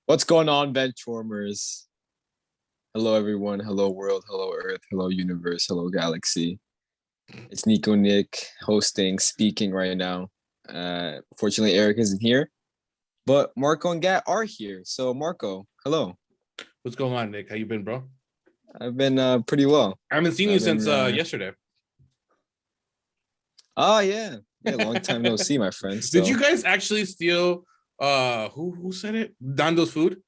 What's going on, benchwarmers? Hello, everyone. Hello, world. Hello, Earth. Hello, universe. Hello, galaxy. It's Nico Nick hosting, speaking right now. Fortunately, Eric isn't here, but Marco and Gat are here. So, Marco, hello. What's going on, Nick? How you been, bro? I've been pretty well. I haven't seen you since yesterday. Oh, yeah. Long time no see, my friend. So. Did you guys actually steal who said it? Dando's food?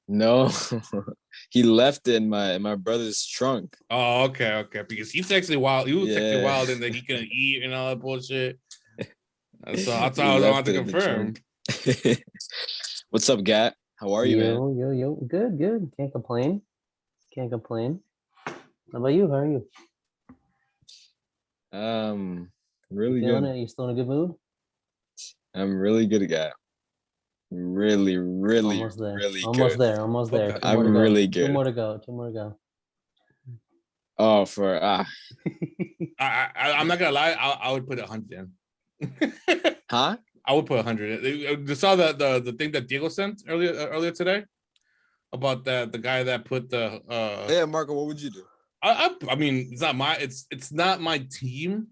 No. He left it in my brother's trunk. Oh, okay. Because he texted wild. He was texting wild and that he couldn't eat and all that bullshit. So that's how I wanted to confirm. What's up, Gat? How are you, man? Yo. Good. Can't complain. How about you? How are you? Really good. You still in a good mood? I'm really good, Gat. Really almost there. Really almost good. there. I'm really good. Two more to go. Oh, I'm not gonna lie. I would put 100 in. Huh? I would put 100. You saw the thing that Diego sent earlier today about the guy that put the. Yeah, Marco. What would you do? I mean, it's not my team.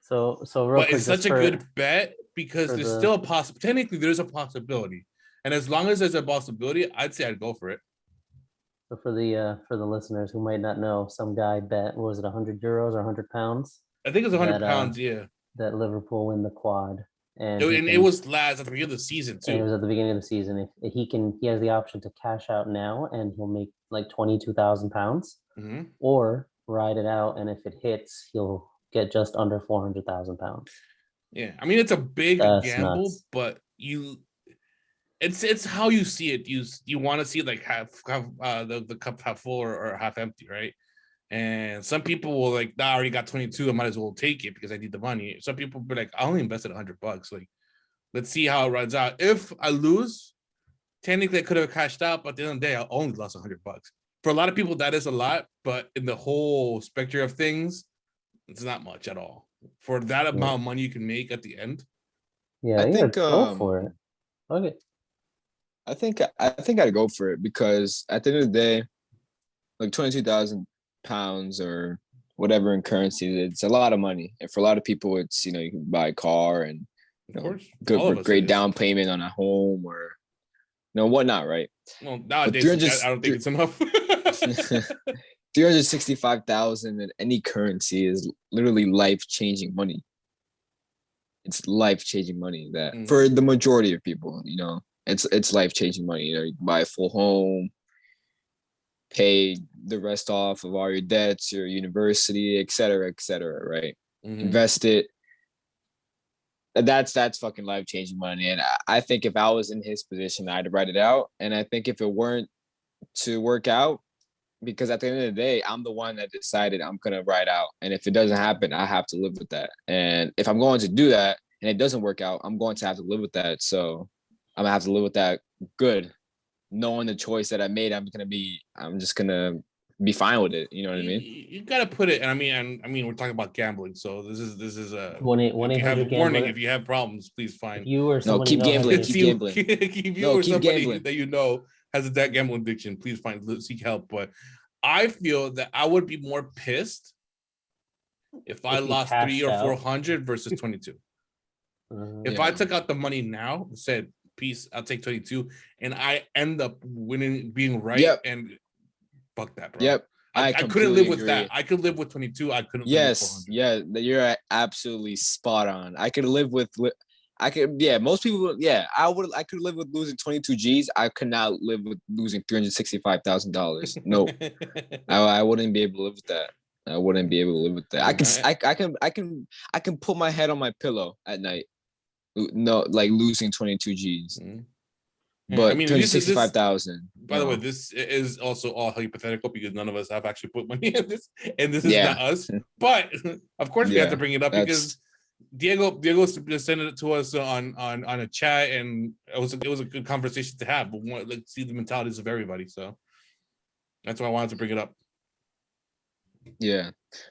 So real but quick, it's such a good bet because there's still a possibility. Technically, there's a possibility, and as long as there's a possibility, I'd say I'd go for it. So for the listeners who might not know, some guy bet, what was it, 100 euros or 100 pounds? I think it's 100 pounds. Yeah. That Liverpool win the quad, and it was at the beginning of the season too. And it was at the beginning of the season. If he has the option to cash out now, and he'll make like 22,000 pounds, or ride it out, and if it hits, he'll get just under 400,000 pounds. Yeah, I mean it's a big gamble, nuts. But it's how you see it. You want to see it like the cup half full or half empty, right? And some people will like, I already got 22. I might as well take it because I need the money. Some people be like, I only invested $100. Like, let's see how it runs out. If I lose, technically I could have cashed out, but at the end of the day, I only lost $100. For a lot of people, that is a lot, but in the whole spectrum of things, it's not much at all. For that amount of money you can make at the end. Yeah, I think go for it. Okay. I think I'd go for it because at the end of the day, like 22,000 pounds or whatever in currency, it's a lot of money. And for a lot of people, it's, you can buy a car and great down payment on a home or whatnot, right? Well, nowadays I don't think it's enough. 365,000 in any currency is literally life-changing money. It's life-changing money that for the majority of people, it's life-changing money. You can buy a full home, pay the rest off of all your debts, your university, et cetera, right? Invest it. That's fucking life-changing money. And I think if I was in his position, I'd write it out. And I think if it weren't to work out, because at the end of the day, I'm the one that decided I'm going to ride out. And if it doesn't happen, I have to live with that. And if I'm going to do that and it doesn't work out, I'm going to have to live with that. So I'm going to have to live with that good. Knowing the choice that I made, I'm just going to be fine with it. You know what I mean? You got to put it. And I mean, we're talking about gambling. So this is a 1-800 warning. If you have problems, please find you or no, keep gambling. Keep gambling that has a debt gambling addiction, please seek help. But I feel that I would be more pissed if I lost 300 or 400 versus 22. If I took out the money now and said, peace, I'll take 22, and I end up winning, being right, and fuck that, bro. Yep. I couldn't live with that. I could live with 22. I couldn't live with 400. Yeah, you're absolutely spot on. I could live with most people, I could live with losing 22 G's. I could not live with losing $365,000. No. I wouldn't be able to live with that. I wouldn't be able to live with that. I can put my head on my pillow at night. No, like losing 22 G's. But 365,000. By the way, this is also all hypothetical because none of us have actually put money in this, and this is not us. But of course, we have to bring it up because Diego just sent it to us on a chat, and it was a good conversation to have. But let's see the mentalities of everybody, so that's why I wanted to bring it up. Yeah,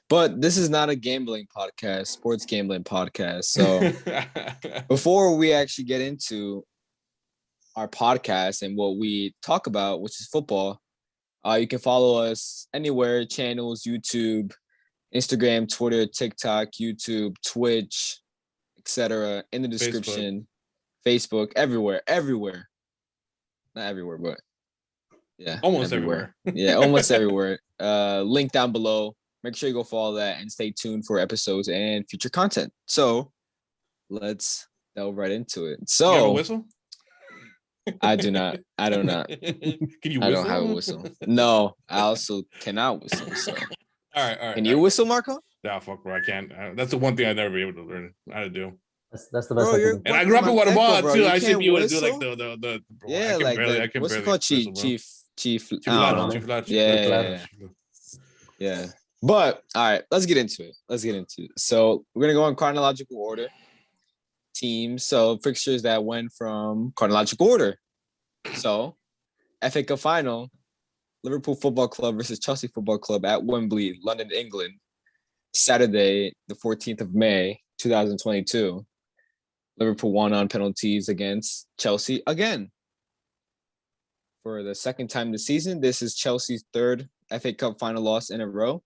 but this is not a gambling podcast, sports gambling podcast. So before we actually get into our podcast and what we talk about, which is football, you can follow us anywhere, channels, YouTube, Instagram, Twitter, TikTok, YouTube, Twitch, etc. in the description, Facebook, everywhere. Not everywhere, but yeah. Almost everywhere. Yeah, almost everywhere. Link down below. Make sure you go follow that and stay tuned for episodes and future content. So let's delve right into it. So you have a whistle? I do not. I do not. Can you whistle? I don't have a whistle. No, I also cannot whistle. So. All right. Can you whistle, Marco? Nah, fuck, bro. I can't. That's the one thing I'd never be able to learn how to do. That's the best. Bro, and I grew up in Guatemala too. You I should be able to do whistle? like the yeah, I can what's it called? Chief. Yeah. But all right, let's get into it. So we're gonna go in chronological order. Teams, so fixtures that went from chronological order. So FA Cup final, Liverpool Football Club versus Chelsea Football Club at Wembley, London, England, Saturday, the 14th of May, 2022. Liverpool won on penalties against Chelsea again. For the second time this season, this is Chelsea's third FA Cup final loss in a row.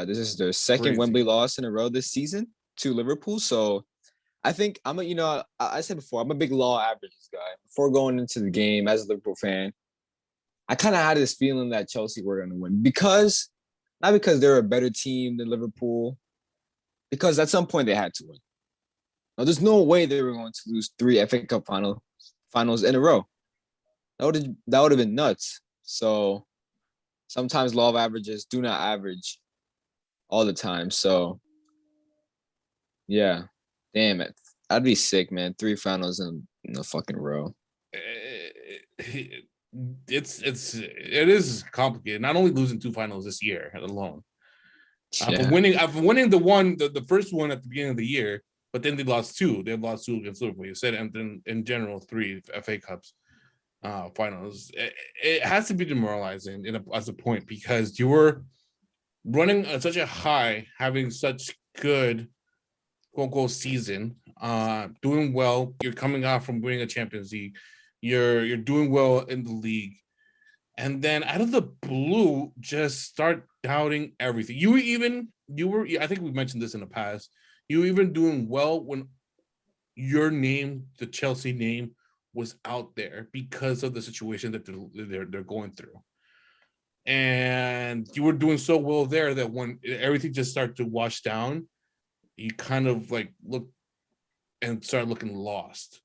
This is their second Wembley loss in a row this season to Liverpool. So I think I said before, I'm a big law averages guy. Before going into the game as a Liverpool fan, I kind of had this feeling that Chelsea were going to win not because they're a better team than Liverpool, because at some point they had to win. Now, there's no way they were going to lose 3 FA Cup finals in a row. That would have been nuts. So sometimes law of averages do not average all the time. So yeah, damn it, I'd be sick, man. 3 finals in a fucking row. It is complicated. Not only losing 2 finals this year alone. I've been winning the first one at the beginning of the year, but then they lost 2. They lost 2 against Liverpool. You said, and then in general 3 FA Cups finals. It has to be demoralizing as a point, because you were running at such a high, having such good quote unquote season, doing well. You're coming out from winning a Champions League. You're doing well in the league, and then out of the blue, just start doubting everything. You were. I think we mentioned this in the past. You were even doing well when your name, the Chelsea name, was out there because of the situation that they're going through. And you were doing so well there that when everything just started to wash down, you kind of like look and start looking lost.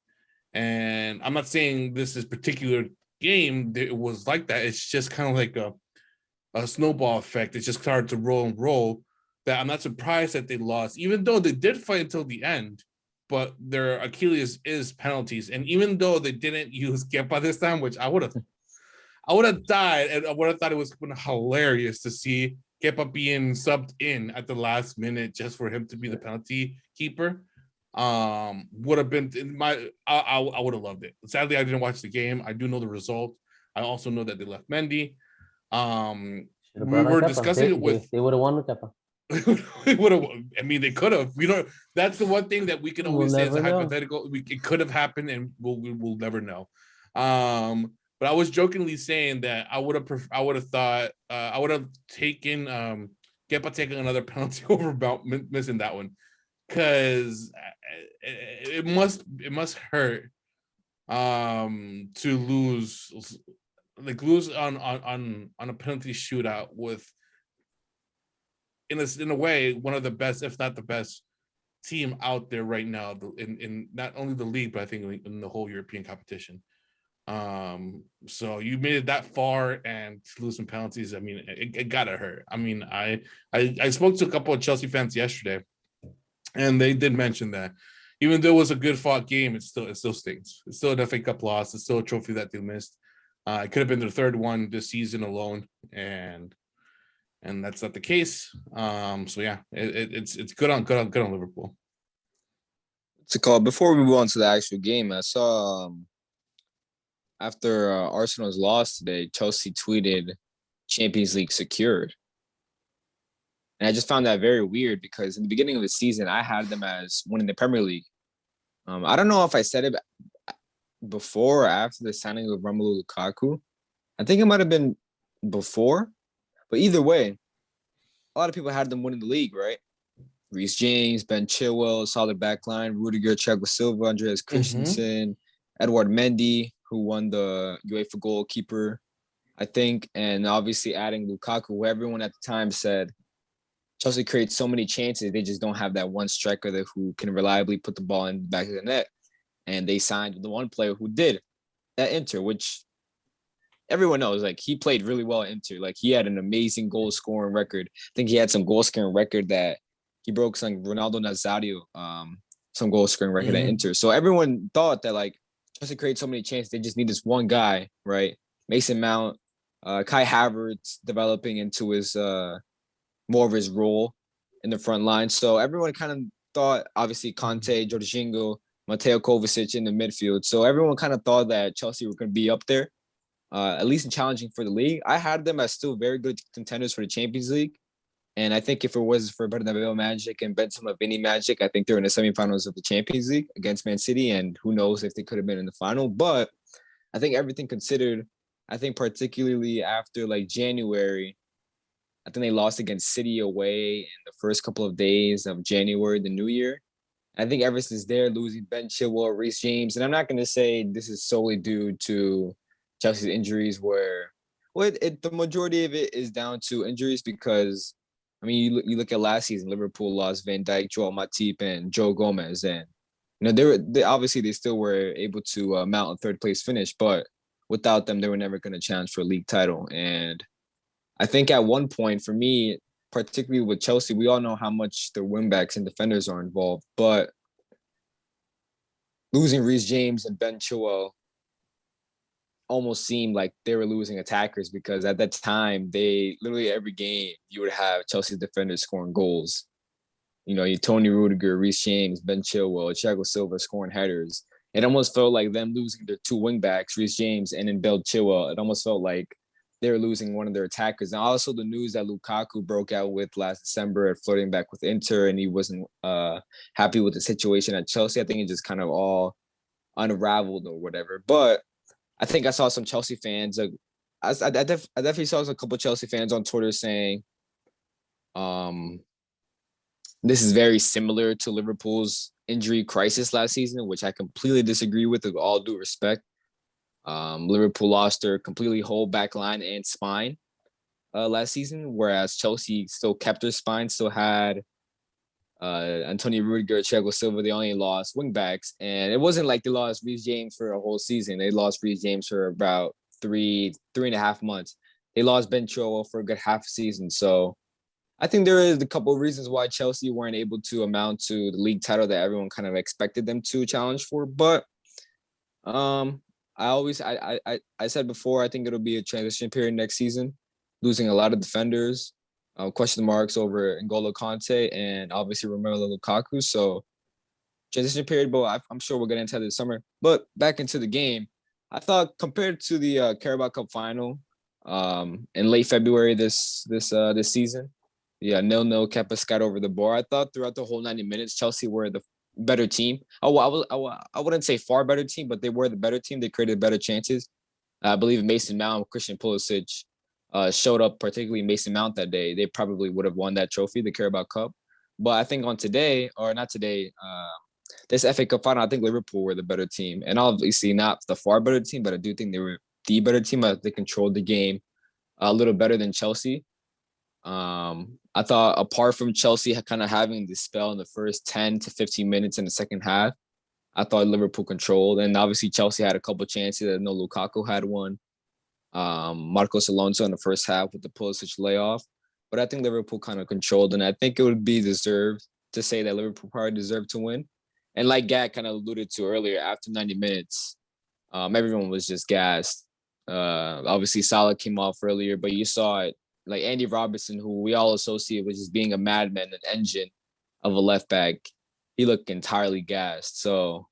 And I'm not saying this is particular game that it was like that. It's just kind of like a snowball effect. It just started to roll. That I'm not surprised that they lost, even though they did fight until the end. But their Achilles is penalties, and even though they didn't use Kepa this time, which I would have died, and I would have thought it was hilarious to see Kepa being subbed in at the last minute just for him to be the penalty keeper. Would have been I would have loved it. Sadly, I didn't watch the game. I do know the result. I also know that they left Mendy. We were discussing it with. They would have won with Kepa. Would have. I mean, they could have. We don't. That's the one thing that we can always say as a hypothetical. It could have happened, and we'll never know. But I was jokingly saying that I would have thought I would have taken Kepa taking another penalty over about missing that one, because it must hurt to lose on a penalty shootout with. In a way, one of the best, if not the best, team out there right now in not only the league, but I think in the whole European competition. So you made it that far and to lose some penalties. I mean, it gotta hurt. I mean, I spoke to a couple of Chelsea fans yesterday, and they did mention that even though it was a good fought game, it still stings. It's still an FA Cup loss. It's still a trophy that they missed. It could have been their 3rd one this season alone, and that's not the case. So yeah, it's good on Liverpool. What's it called? Before we move on to the actual game, I saw after Arsenal's loss today, Chelsea tweeted Champions League secured. And I just found that very weird, because in the beginning of the season, I had them as winning the Premier League. I don't know if I said it, but before or after the signing of Romelu Lukaku. I think it might have been before, but either way, a lot of people had them winning the league, right? Reece James, Ben Chilwell, solid backline, Rudiger, Thiago Silva, Andreas Christensen, Edward Mendy, who won the UEFA goalkeeper, I think, and obviously adding Lukaku, who everyone at the time said Chelsea creates so many chances, they just don't have that one striker who can reliably put the ball in the back of the net. And they signed the one player who did at Inter, which everyone knows, like, he played really well at Inter. Like, he had an amazing goal scoring record. I think he had some goal scoring record that he broke some Ronaldo Nazario, some goal scoring record at Inter. So everyone thought that, like, Chelsea created so many chances, they just need this one guy, right? Mason Mount, Kai Havertz developing into his more of his role in the front line. So everyone kind of thought, obviously, Conte, Jorginho, Mateo Kovacic in the midfield. So everyone kind of thought that Chelsea were going to be up there, at least in challenging for the league. I had them as still very good contenders for the Champions League. And I think if it was for Bernabeu Magic and Benzema Vini Magic, I think they're in the semifinals of the Champions League against Man City. And who knows if they could have been in the final. But I think everything considered, I think particularly after like January, I think they lost against City away in the first couple of days of January, the new year. I think ever since there, losing Ben Chilwell, Reece James, and I'm not going to say this is solely due to Chelsea's injuries where, well, the majority of it is down to injuries because, I mean, you look at last season, Liverpool lost Van Dijk, Joel Matip, and Joe Gomez. And, you know, they obviously they still were able to mount a third place finish, but without them, they were never going to challenge for a league title. And I think at one point for me, particularly with Chelsea, we all know how much their wingbacks and defenders are involved, but losing Reece James and Ben Chilwell almost seemed like they were losing attackers because at that time, they literally every game you would have Chelsea's defenders scoring goals. You know, Tony Rudiger, Reece James, Ben Chilwell, Thiago Silva scoring headers. It almost felt like them losing their two wingbacks, Reece James and then Ben Chilwell. It almost felt like they were losing one of their attackers. And also the news that Lukaku broke out with last December at flirting back with Inter and he wasn't happy with the situation at Chelsea. I think it just kind of all unraveled or whatever. But I think I saw some Chelsea fans. I definitely saw a couple of Chelsea fans on Twitter saying this is very similar to Liverpool's injury crisis last season, which I completely disagree with all due respect. Liverpool lost their completely whole back line and spine last season, whereas Chelsea still kept their spine, still had Antonio Rudiger, Thiago Silva. They only lost wingbacks, and it wasn't like they lost Reece James for a whole season. They lost Reece James for about three and a half months. They lost Ben Chilwell for a good half a season. So I think there is a couple of reasons why Chelsea weren't able to amount to the league title that everyone kind of expected them to challenge for. But I said before, I think it'll be a transition period next season, losing a lot of defenders, question marks over N'Golo Kante and obviously Romelu Lukaku. So transition period, but I'm sure we'll get into this summer. But back into the game, I thought compared to the Carabao Cup final in late February this season, 0-0 kept us scat over the board. I thought throughout the whole 90 minutes, Chelsea were the better team. I wouldn't say far better team, but they were the better team. They created better chances. I believe Mason Mount, Christian Pulisic showed up, particularly Mason Mount that day. They probably would have won that trophy, the Carabao Cup. But I think this FA Cup final, I think Liverpool were the better team. And obviously not the far better team, but I do think they were the better team. They controlled the game a little better than Chelsea. I thought apart from Chelsea kind of having this spell in the first 10 to 15 minutes in the second half, I thought Liverpool controlled. And obviously Chelsea had a couple chances. I know Lukaku had one. Marcos Alonso in the first half with the Pulisic layoff. But I think Liverpool kind of controlled. And I think it would be deserved to say that Liverpool probably deserved to win. And like Gad kind of alluded to earlier, after 90 minutes, everyone was just gassed. Obviously Salah came off earlier, but you saw it. Like Andy Robertson, who we all associate with just being a madman, an engine of a left back, he looked entirely gassed. So,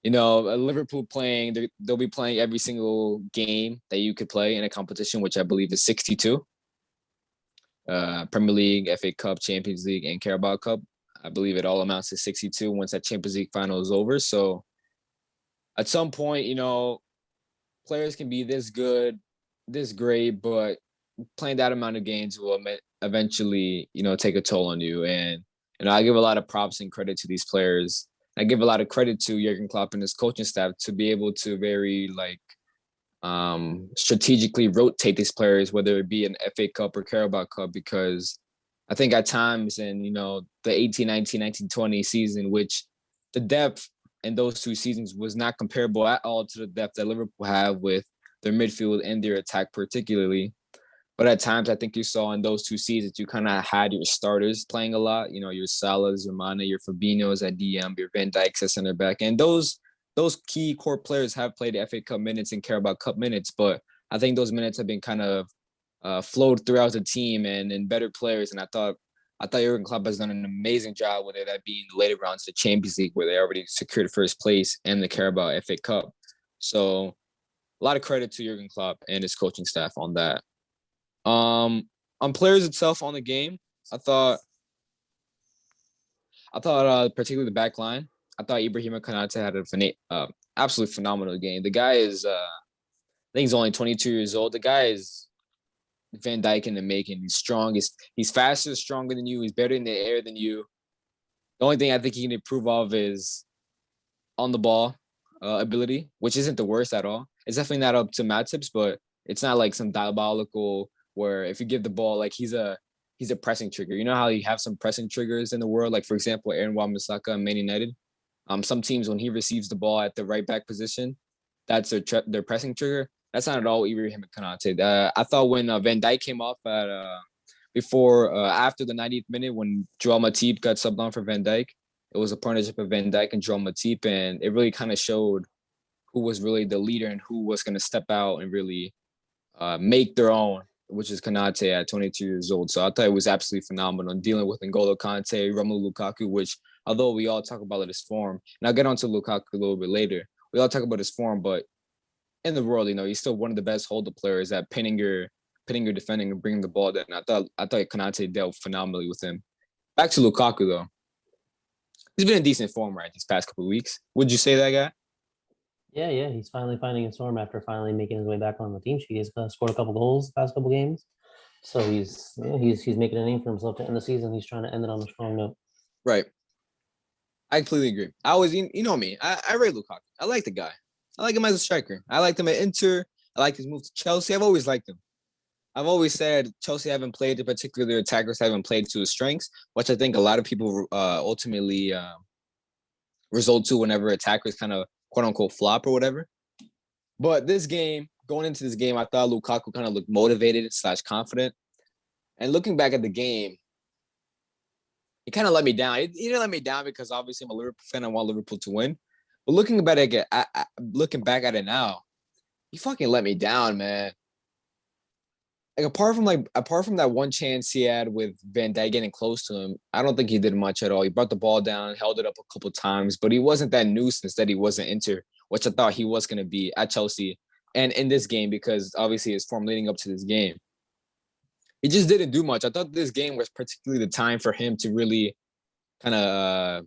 you know, Liverpool playing, they'll be playing every single game that you could play in a competition, which I believe is 62. Premier League, FA Cup, Champions League, and Carabao Cup. I believe it all amounts to 62 once that Champions League final is over. So at some point, players can be this good, this great, but playing that amount of games will eventually, take a toll on you. And I give a lot of props and credit to these players. I give a lot of credit to Jurgen Klopp and his coaching staff to be able to very strategically rotate these players, whether it be an FA Cup or Carabao Cup, because I think at times in, the 18, 19, 19, 20 season, which the depth in those two seasons was not comparable at all to the depth that Liverpool have with their midfield and their attack particularly. But at times, I think you saw in those two seasons, you kind of had your starters playing a lot. Your Salahs, your Mane, your Fabinhos at DM, your Van Dijks at center back. And those key core players have played FA Cup minutes and Carabao Cup minutes. But I think those minutes have been kind of flowed throughout the team and better players. And I thought Jurgen Klopp has done an amazing job with it, that being the later rounds of the Champions League, where they already secured first place and the Carabao FA Cup. So a lot of credit to Jurgen Klopp and his coaching staff on that. On players itself on the game, I thought particularly the back line, I thought Ibrahim Konate had an absolutely phenomenal game. The guy is, I think he's only 22 years old. The guy is Van Dijk in the making. He's strong. He's faster, stronger than you. He's better in the air than you. The only thing I think he can improve of is on the ball ability, which isn't the worst at all. It's definitely not up to Matip's, but it's not like some diabolical where if you give the ball, he's a pressing trigger. You know how you have some pressing triggers in the world, like for example, Aaron Wan-Bissaka and Man United. Some teams, when he receives the ball at the right back position, that's their pressing trigger. That's not at all Ibrahim Konate. I thought when Van Dijk came off at after the 90th minute when Joel Matip got subbed on for Van Dijk, it was a partnership of Van Dijk and Joel Matip, and it really kind of showed who was really the leader and who was going to step out and really make their own, which is Konate at 22 years old. So I thought it was absolutely phenomenal dealing with N'Golo Kante, Romelu Lukaku, which although we all talk about his form, and I'll get onto Lukaku a little bit later, we all talk about his form, but in the world, he's still one of the best holder players at pinning your defending and bringing the ball down. I thought Konate dealt phenomenally with him. Back to Lukaku though. He's been in decent form these past couple of weeks. Would you say that, guy? Yeah, he's finally finding his form after finally making his way back on the team sheet. He's scored a couple goals the past couple games, so he's making a name for himself to end the season. He's trying to end it on a strong note. Right. I completely agree. I always, me, I rate Lukaku. I like the guy. I like him as a striker. I liked him at Inter. I like his move to Chelsea. I've always liked him. I've always said Chelsea haven't played, particularly their attackers haven't played to his strengths, which I think a lot of people ultimately result to whenever attackers kind of quote unquote flop or whatever. But going into this game, I thought Lukaku kind of looked motivated / confident. And looking back at the game, he kind of let me down. He didn't let me down because obviously I'm a Liverpool fan. I want Liverpool to win. But looking back at it now, he fucking let me down, man. Apart from that one chance he had with Van Dijk getting close to him, I don't think he did much at all. He brought the ball down, held it up a couple times, but he wasn't that nuisance that he was at Inter, which I thought he was going to be at Chelsea and in this game because obviously his form leading up to this game. He just didn't do much. I thought this game was particularly the time for him to really kind of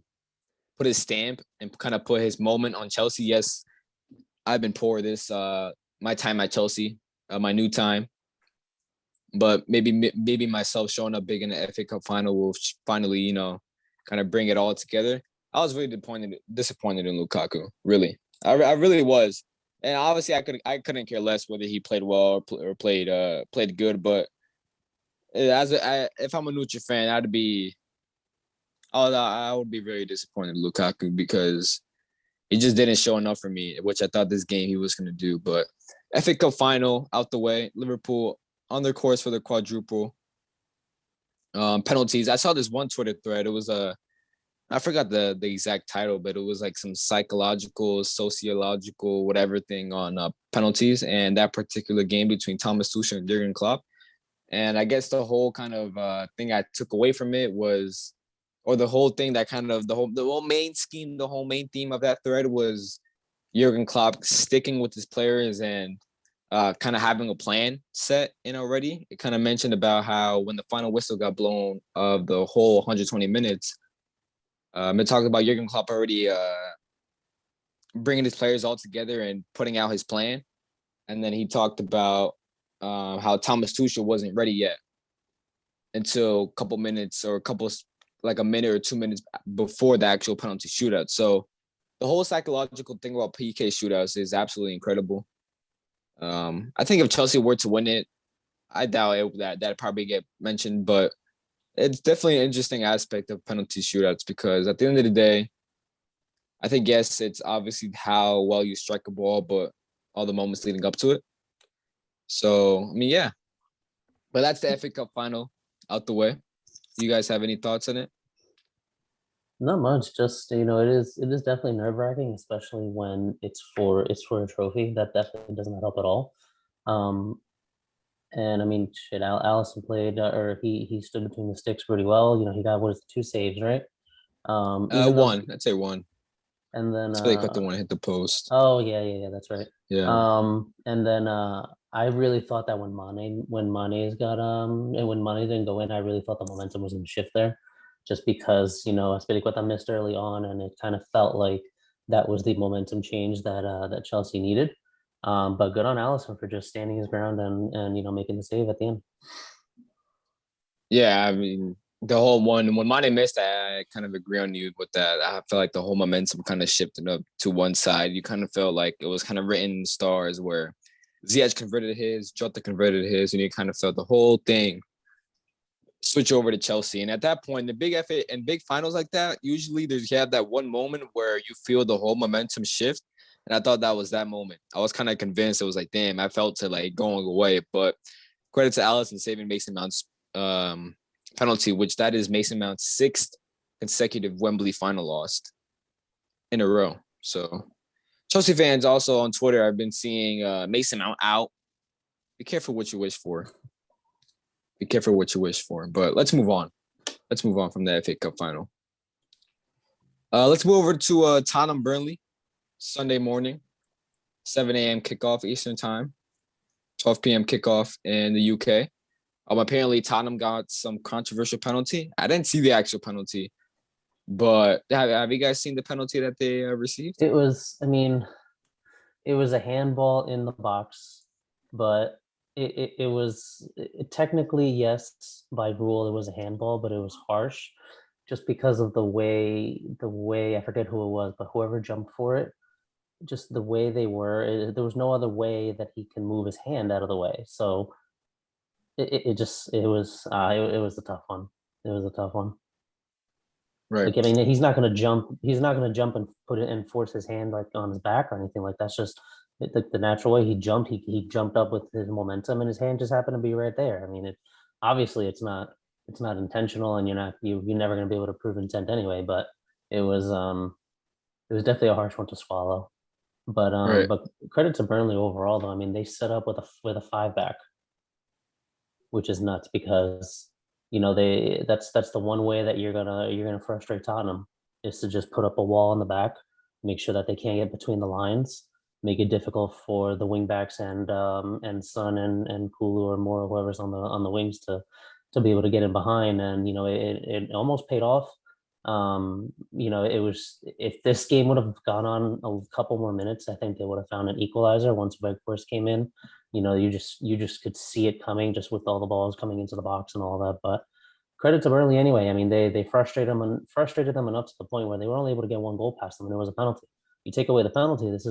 put his stamp and kind of put his moment on Chelsea. Yes, I've been poor this my time at Chelsea, my new time. But maybe myself showing up big in the FA Cup final will finally, kind of bring it all together. I was really disappointed in Lukaku. Really, I really was. And obviously, I couldn't care less whether he played well or played good. But if I'm a neutral fan, I would be very disappointed in Lukaku because he just didn't show enough for me, which I thought this game he was going to do. But FA Cup final out the way, Liverpool on their course for the quadruple. Penalties. I saw this one Twitter thread. It was I forgot the exact title, but it was like some psychological, sociological, whatever thing on penalties and that particular game between Thomas Tuchel and Jurgen Klopp. And I guess the whole kind of thing I took away from it was, or the whole thing that kind of the whole main scheme, the whole main theme of that thread was Jurgen Klopp sticking with his players and kind of having a plan set in already. It kind of mentioned about how when the final whistle got blown of the whole 120 minutes, it talked about Jurgen Klopp already bringing his players all together and putting out his plan. And then he talked about how Thomas Tuchel wasn't ready yet until a couple minutes or like a minute or 2 minutes before the actual penalty shootout. So the whole psychological thing about PK shootouts is absolutely incredible. I think if Chelsea were to win it, I doubt that'd probably get mentioned, but it's definitely an interesting aspect of penalty shootouts because at the end of the day, I think, yes, it's obviously how well you strike a ball, but all the moments leading up to it. So, I mean, yeah. But that's the FA Cup final out the way. You guys have any thoughts on it? Not much. Just it is definitely nerve-wracking, especially when it's for a trophy. That definitely does not help at all. And I mean, shit, Allison played, or he stood between the sticks pretty well. He got, what is it, 2 saves, right? One. I'd say one. And then it's really quick the one hit the post. Oh yeah, that's right. Yeah. And then I really thought that when Mane's got and when Mane didn't go in, I really thought the momentum was gonna shift there, just because Aspilicueta missed early on, and it kind of felt like that was the momentum change that Chelsea needed. But good on Allison for just standing his ground and making the save at the end. Yeah, I mean, the whole one, when Mane missed, I kind of agree on you with that. I feel like the whole momentum kind of shifted up to one side. You kind of felt like it was kind of written in stars where Ziyech converted his, Jota converted his, and you kind of felt the whole thing switch over to Chelsea. And at that point, the big FA and big finals like that, usually you have that one moment where you feel the whole momentum shift. And I thought that was that moment. I was kind of convinced. It was like, damn, I felt it like going away. But credit to Alisson saving Mason Mount's penalty, which that is Mason Mount's 6th consecutive Wembley final lost in a row. So Chelsea fans also on Twitter, I've been seeing Mason Mount out. Be careful what you wish for. Be careful what you wish for. But let's move on. Let's move on from the FA Cup final. Let's move over to Tottenham Burnley, Sunday morning, 7 a.m. kickoff Eastern time, 12 p.m. kickoff in the UK. Apparently, Tottenham got some controversial penalty. I didn't see the actual penalty, but have you guys seen the penalty that they received? It was a handball in the box, but it was technically, yes, by rule, it was a handball, but it was harsh just because of the way I forget who it was, but whoever jumped for it, just the way they were, there was no other way that he can move his hand out of the way. So it was a tough one. It was a tough one. Right. Like, I mean, he's not going to jump and put it and force his hand like on his back or anything like that. That's just the natural way he jumped. He jumped up with his momentum, and his hand just happened to be right there. I mean, obviously it's not intentional, and you're never going to be able to prove intent anyway. But it was definitely a harsh one to swallow. But right. But credit to Burnley overall, though. I mean, they set up with a 5-back, which is nuts because that's the one way that you're gonna frustrate Tottenham, is to just put up a wall in the back, make sure that they can't get between the lines, make it difficult for the wing backs and Son and Kulu or Moore, whoever's on the wings to be able to get in behind. And it almost paid off. It was, if this game would have gone on a couple more minutes, I think they would have found an equalizer once Weghorst came in. You just could see it coming, just with all the balls coming into the box and all that. But credit to Burnley anyway. I mean, they frustrated them enough to the point where they were only able to get one goal past them, and it was a penalty. You take away the penalty, this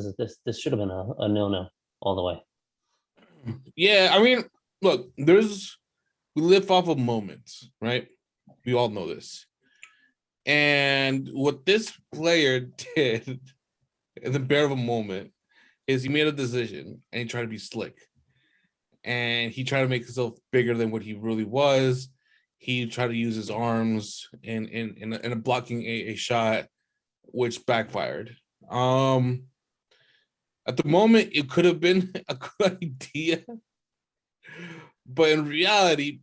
should have been a 0-0 all the way. Yeah, I mean, look, we live off of moments, right? We all know this. And what this player did in the bare of a moment is he made a decision and he tried to be slick. And he tried to make himself bigger than what he really was. He tried to use his arms in blocking a shot, which backfired. At the moment, it could have been a good idea. But in reality,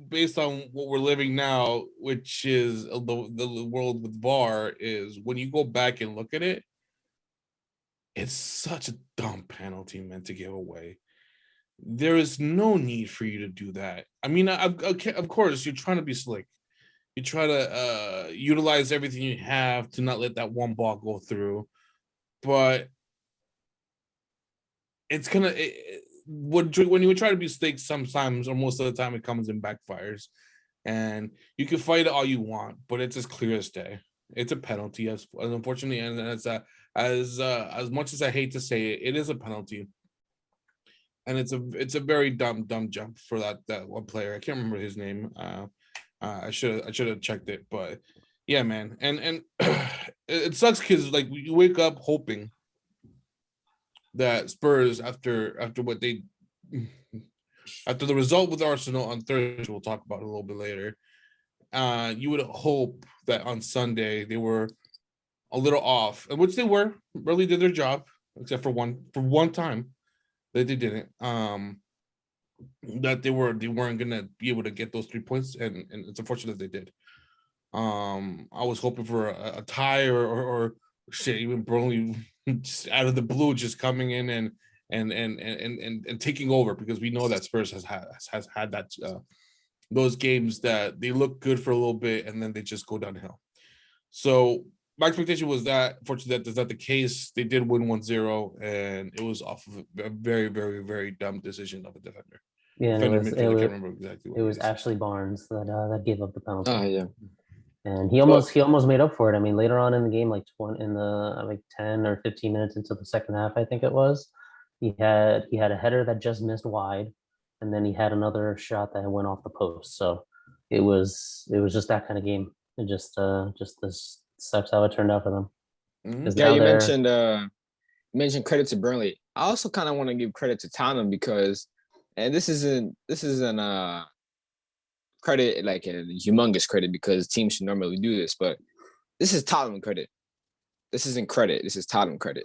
based on what we're living now, which is the world with VAR, is when you go back and look at it, it's such a dumb penalty meant to give away. There is no need for you to do that. I mean, of course, you're trying to be slick. You try to utilize everything you have to not let that one ball go through. but it's gonna when you try to be stakes, sometimes or most of the time it comes and backfires, and you can fight it all you want, but it's as clear as day. It's a penalty, as unfortunately, and as much as I hate to say it, it is a penalty, and it's a very dumb jump for that one player. I can't remember his name. I should have checked it, but yeah, man, and it sucks because like you wake up hoping that Spurs after what they after the result with Arsenal on Thursday, we'll talk about it a little bit later. You would hope that on Sunday they were a little off, and which they were. Really did their job, except for one time that they didn't. That they weren't gonna be able to get those 3 points, and it's unfortunate they did. I was hoping for a tie or shit, even Burnley just out of the blue, just coming in and taking over, because we know that Spurs has had that those games that they look good for a little bit and then they just go downhill. So my expectation was that, fortunately, that's not the case. They did win 1-0, and it was off of a very, very, very dumb decision of a defender. Yeah, defender midfielder, I can't remember exactly what it was Ashley Barnes that gave up the penalty. Oh yeah. And he almost made up for it. I mean, later on in the game, like 10 or 15 minutes into the second half, I think it was, he had a header that just missed wide, and then he had another shot that went off the post. So it was just that kind of game. It just this sucks how it turned out for them. Yeah, you mentioned credit to Burnley. I also kind of want to give credit to Tottenham because, and this isn't credit like a humongous credit because teams should normally do this, but this is Tottenham credit. This isn't credit. This is Tottenham credit.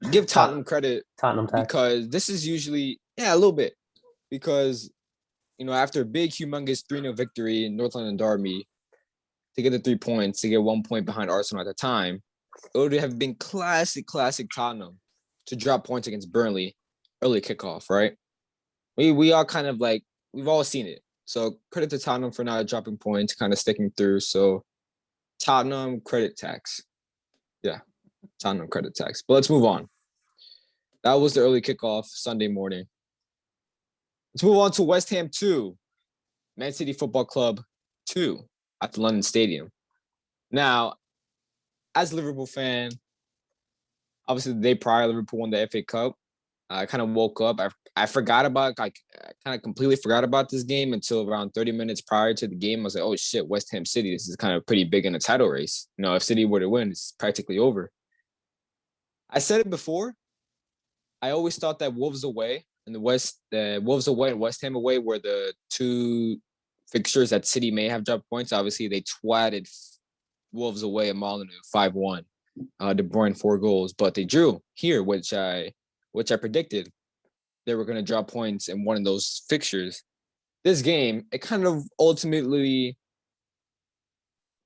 Give Tottenham credit because this is usually a little bit, because after a big humongous 3-0 victory in North London Derby to get the 3 points, to get 1 point behind Arsenal at the time, it would have been classic Tottenham to drop points against Burnley early kickoff, right? We all kind of like, we've all seen it. So credit to Tottenham for not dropping points, kind of sticking through. So Tottenham credit tax. Yeah, Tottenham credit tax. But let's move on. That was the early kickoff Sunday morning. Let's move on to West Ham 2, Man City Football Club 2 at the London Stadium. Now, as a Liverpool fan, obviously the day prior, Liverpool won the FA Cup. I kind of woke up. I forgot about, I kind of completely forgot about this game until around 30 minutes prior to the game. I was like, oh shit, West Ham City, this is kind of pretty big in a title race. If City were to win, it's practically over. I said it before. I always thought that Wolves away and West Ham away were the two fixtures that City may have dropped points. Obviously, they twatted Wolves away at Molyneux 5-1. De Bruyne 4 goals, but they drew here, which I predicted they were going to drop points in one of those fixtures. This game, it kind of ultimately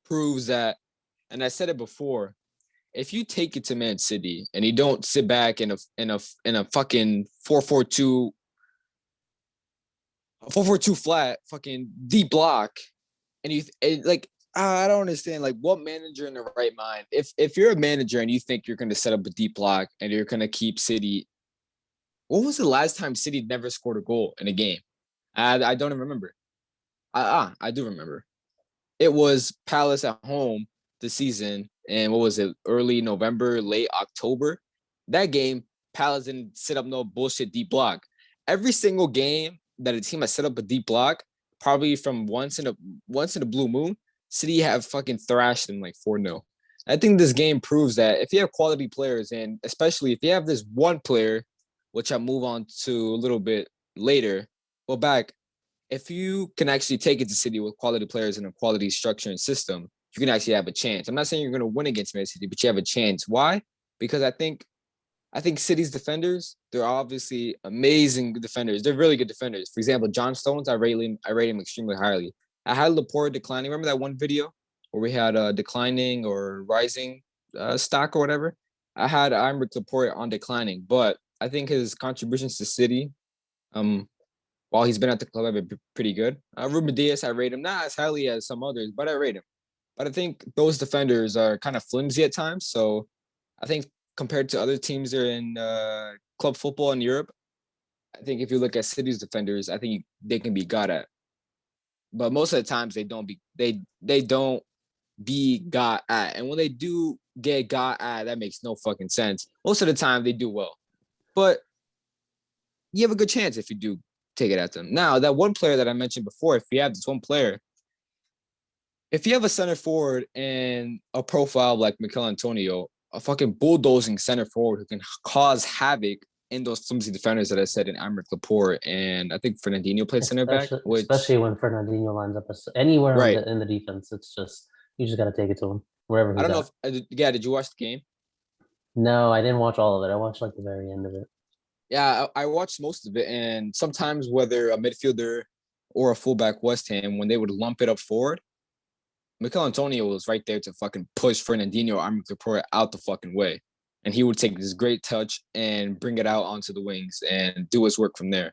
proves that, and I said it before, if you take it to Man City and you don't sit back in a fucking 4-4-2 flat fucking deep block, and I don't understand, like, what manager in the right mind, if you're a manager and you think you're going to set up a deep block and you're going to keep City. What was the last time City never scored a goal in a game? I don't even remember. I do remember. It was Palace at home this season, and what was it, early November, late October? That game, Palace didn't set up no bullshit deep block. Every single game that a team has set up a deep block, probably from once in a blue moon, City have fucking thrashed them like 4-0. I think this game proves that if you have quality players, and especially if you have this one player, which I'll move on to a little bit later, if you can actually take it to City with quality players and a quality structure and system, you can actually have a chance. I'm not saying you're going to win against Man City, but you have a chance. Why? Because I think City's defenders, they're obviously amazing defenders. They're really good defenders. For example, John Stones, I rate him extremely highly. I had Laporte declining. Remember that one video where we had declining or rising stock or whatever? I had Aymeric Laporte on declining, but I think his contributions to City, while he's been at the club, have been pretty good. Ruben Dias, I rate him not as highly as some others, but I rate him. But I think those defenders are kind of flimsy at times. So I think compared to other teams that are in club football in Europe, I think if you look at City's defenders, I think they can be got at. But most of the times they don't be got at. And when they do get got at, that makes no fucking sense. Most of the time they do well. But you have a good chance if you do take it at them. Now, that one player that I mentioned before, if you have this one player, if you have a center forward and a profile like Mikel Antonio, a fucking bulldozing center forward who can cause havoc in those flimsy defenders that I said in Aymeric Laporte, and I think Fernandinho plays center back. Especially when Fernandinho lines up anywhere right. in the defense, it's just you just got to take it to him wherever he's I don't at. know if did you watch the game? No, I didn't watch all of it. I watched like the very end of it. Yeah, I watched most of it, and sometimes whether a midfielder or a fullback West Ham, when they would lump it up forward, Mikel Antonio was right there to fucking push Fernandinho or Aymeric Laporte out the fucking way. And he would take this great touch and bring it out onto the wings and do his work from there.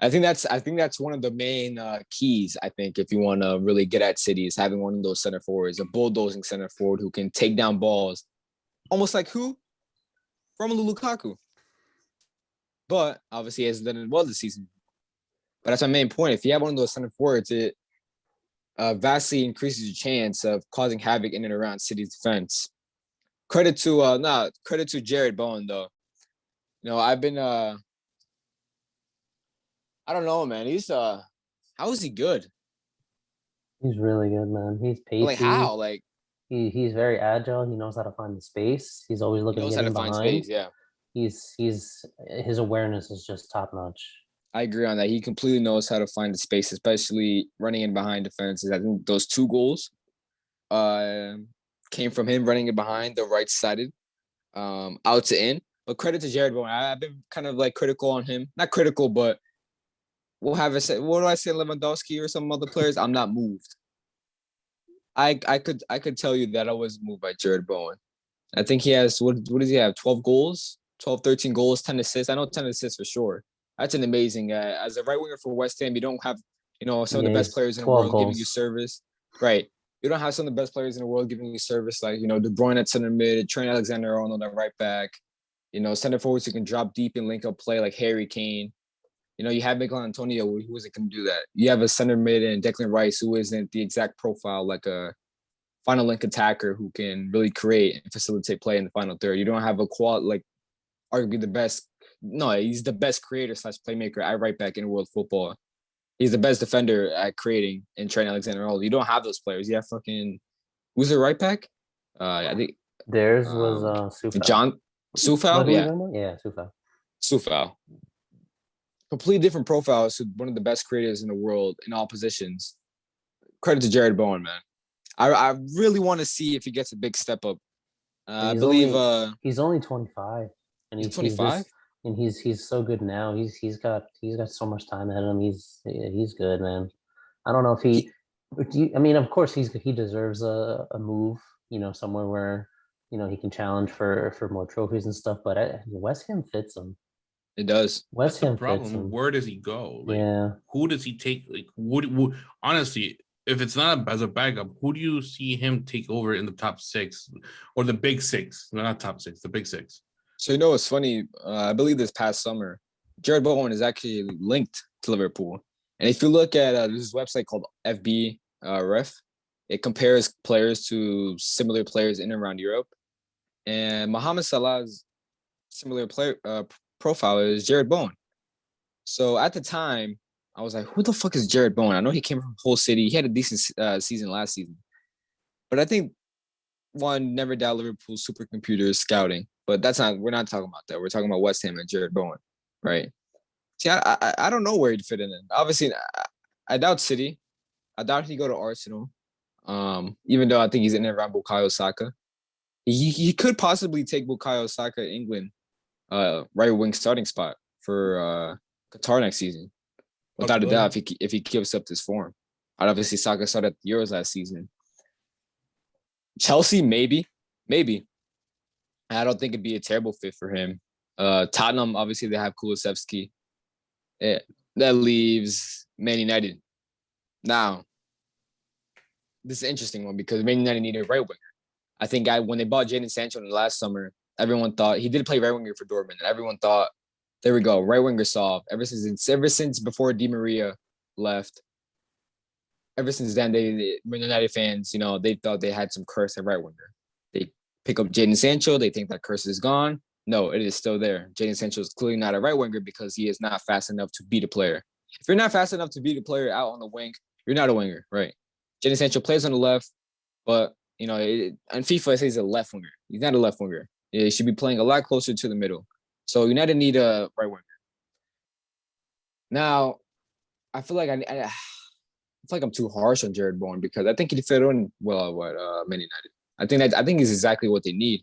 I think that's one of the main keys, I think, if you want to really get at City, is having one of those center forwards, a bulldozing center forward who can take down balls. Almost like who? Romelu Lukaku. But obviously he hasn't done it well this season. But that's my main point. If you have one of those center forwards, it vastly increases your chance of causing havoc in and around City's defense. Credit to Jared Bowen though. You know, I've been I don't know, man. He's how is he good? He's really good, man. He's pacey. Like how? Like he's very agile. He knows how to find the space. He's always looking to get in behind. Find space, yeah. His awareness is just top notch. I agree on that. He completely knows how to find the space, especially running in behind defenses. I think those 2 goals came from him running it behind the right-sided out to in. But credit to Jared Bowen. I've been kind of like critical on him. Not critical, but we'll have it say. What do I say, Lewandowski or some other players? I'm not moved. I could tell you that I was moved by Jared Bowen. I think he has, what does he have? 12 goals, 12, 13 goals, 10 assists. I know 10 assists for sure. That's an amazing. As a right winger for West Ham, you don't have, some of the best players in the world giving you service. Right. You don't have some of the best players in the world giving you service, like, De Bruyne at center mid, Trent Alexander-Arnold at right back, center forwards who can drop deep and link up play like Harry Kane. You have Mikel Antonio, who isn't going to do that. You have a center mid and Declan Rice, who isn't the exact profile like a final link attacker who can really create and facilitate play in the final third. You don't have a quad, like arguably the best. No, he's the best creator / playmaker at right back in world football. He's the best defender at creating in Trent Alexander-Arnold. You don't have those players. You have fucking who's the right back? I think theirs was Soufal. John Soufal. Yeah, Soufal. Soufal. Completely different profiles to one of the best creators in the world in all positions. Credit to Jared Bowen, man. I really want to see if he gets a big step up. I believe he's only 25, and he's 25. And he's so good now. He's got so much time ahead of him. He's good, man. I don't know if he I mean, of course he deserves a move, somewhere where, he can challenge for more trophies and stuff, but West Ham fits him. It does. West Ham fits him. Where does he go? Like, yeah. Who does he take? Like, would honestly, if it's not as a backup, who do you see him take over in the top 6 or the big 6? No, not top 6, the big 6. So, it's funny. I believe this past summer, Jared Bowen is actually linked to Liverpool. And if you look at this website called FB Ref, it compares players to similar players in and around Europe. And Mohamed Salah's similar player profile is Jared Bowen. So at the time, I was like, who the fuck is Jared Bowen? I know he came from Hull City. He had a decent season last season. But I think never doubt Liverpool's supercomputer scouting. But we're not talking about that. We're talking about West Ham and Jared Bowen, right? See, I don't know where he'd fit in. Obviously, I doubt City. I doubt he'd go to Arsenal. Even though I think he's in and around Bukayo Saka. He could possibly take Bukayo Saka England right wing starting spot for Qatar next season. Without a doubt, if he keeps up this form. I'd obviously Saka started at the Euros last season. Chelsea, maybe. I don't think it'd be a terrible fit for him. Tottenham, obviously, they have Kulusevski. That leaves Man United. Now, this is an interesting one because Man United need a right winger. I think when they bought Jadon Sancho in the last summer, everyone thought he did play right winger for Dortmund, and everyone thought, there we go, right winger solved. Ever since before Di Maria left, ever since then, when United fans, they thought they had some curse at right winger. They pick up Jadon Sancho, they think that curse is gone. No, it is still there. Jadon Sancho is clearly not a right winger because he is not fast enough to beat a player. If you're not fast enough to beat a player out on the wing, you're not a winger, right? Jadon Sancho plays on the left, but on FIFA it says he's a left winger. He's not a left winger. He should be playing a lot closer to the middle. So United need a right winger. Now, I feel like I feel like I'm too harsh on Jared Bowen because I think he fit in well at Man United. I think he's exactly what they need.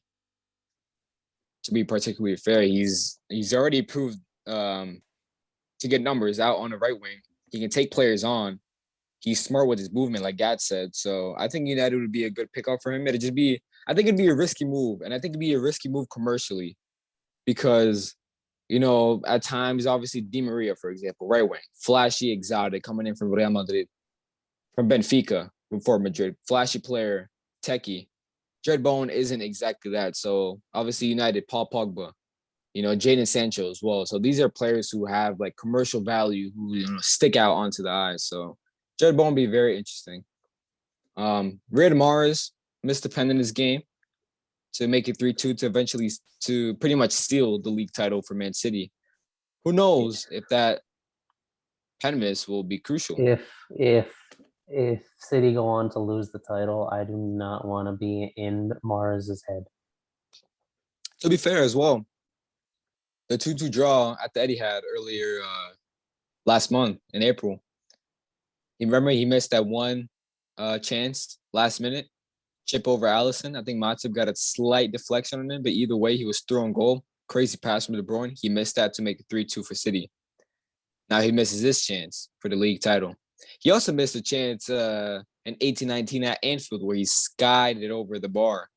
To be particularly fair, he's already proved to get numbers out on the right wing. He can take players on. He's smart with his movement, like Gad said. So I think United would be a good pickup for him. I think it'd be a risky move, and I think it'd be a risky move commercially because, at times, obviously Di Maria, for example, right wing, flashy, exotic, coming in from Real Madrid, from Benfica, before Madrid, flashy player, techie. Jared Bowen isn't exactly that. So obviously United, Paul Pogba, Jadon Sancho as well. So these are players who have like commercial value, who stick out onto the eyes. So Jared Bowen be very interesting. Riyad Mahrez missed a pen in his game to make it 3-2 to eventually to pretty much steal the league title for Man City. Who knows if that pen miss will be crucial. If City go on to lose the title, I do not want to be in Mahrez's head. To be fair as well, the 2-2 draw at the Etihad earlier last month in April. You remember he missed that one chance last minute, chip over Alisson. I think Matip got a slight deflection on him, but either way, he was throwing goal. Crazy pass from De Bruyne. He missed that to make it 3-2 for City. Now he misses this chance for the league title. He also missed a chance in 18-19 at Anfield where he skied it over the bar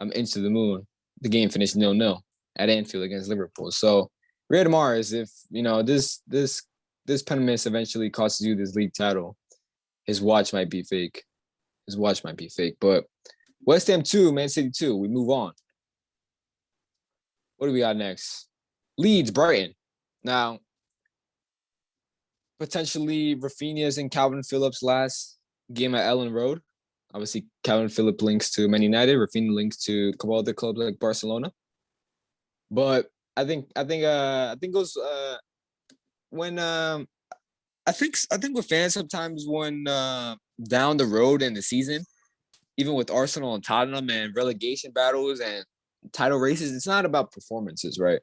into the moon. The game finished 0-0 at Anfield against Liverpool. So Riyad Mahrez, if this pen miss eventually costs you this league title, his watch might be fake. But West Ham 2, Man City 2. We move on. What do we got next? Leeds, Brighton. Now, potentially Rafinha's and Calvin Phillips' last game at Ellen Road. Obviously, Calvin Phillips links to Man United. Rafinha links to a couple other clubs like Barcelona. But I think it goes when I think with fans sometimes when down the road in the season, even with Arsenal and Tottenham and relegation battles and title races, it's not about performances, right?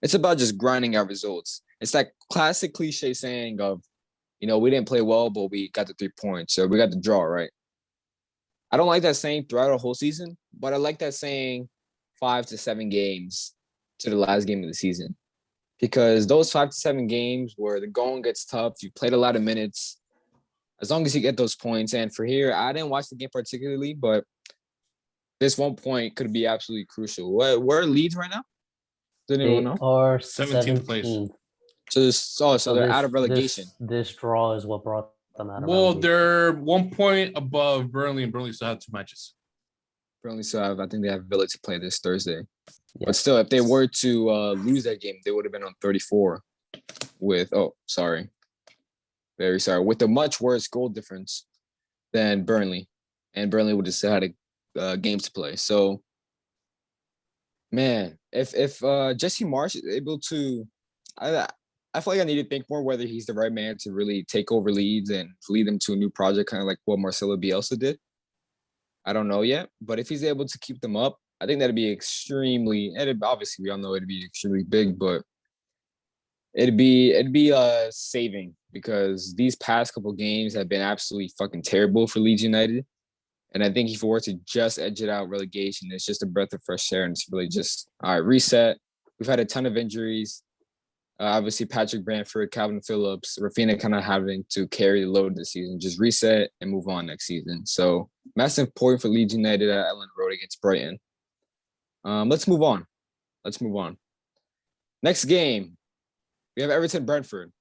It's about just grinding out results. It's that classic cliche saying of, we didn't play well, but we got the 3 points, or we got the draw, right? I don't like that saying throughout a whole season, but I like that saying 5 to 7 games to the last game of the season. Because those 5 to 7 games where the going gets tough, you played a lot of minutes, as long as you get those points. And for here, I didn't watch the game particularly, but this 1 point could be absolutely crucial. Where are Leeds right now? Does anyone know? Are 17th place. So they're out of relegation. This draw is what brought them out of relegation. They're 1 point above Burnley, and Burnley still have 2 matches. Burnley still have, I think they have Villa to play this Thursday. Yeah. But still, if they were to lose that game, they would have been on 34 with, very sorry, with a much worse goal difference than Burnley. And Burnley would have still had a game to play. So, man, if Jesse Marsch is able to, I feel like I need to think more whether he's the right man to really take over Leeds and lead them to a new project, kind of like what Marcelo Bielsa did. I don't know yet, but if he's able to keep them up, I think that'd be obviously we all know it'd be extremely big, but it'd be a saving because these past couple games have been absolutely fucking terrible for Leeds United. And I think if we were to just edge it out relegation, it's just a breath of fresh air and it's really just, all right, reset. We've had a ton of injuries. Obviously, Patrick Bamford, Calvin Phillips, Rafinha kind of having to carry the load this season. Just reset and move on next season. So, massive point for Leeds United at Ellen Road against Brighton. Let's move on. Next game, we have Everton-Brentford.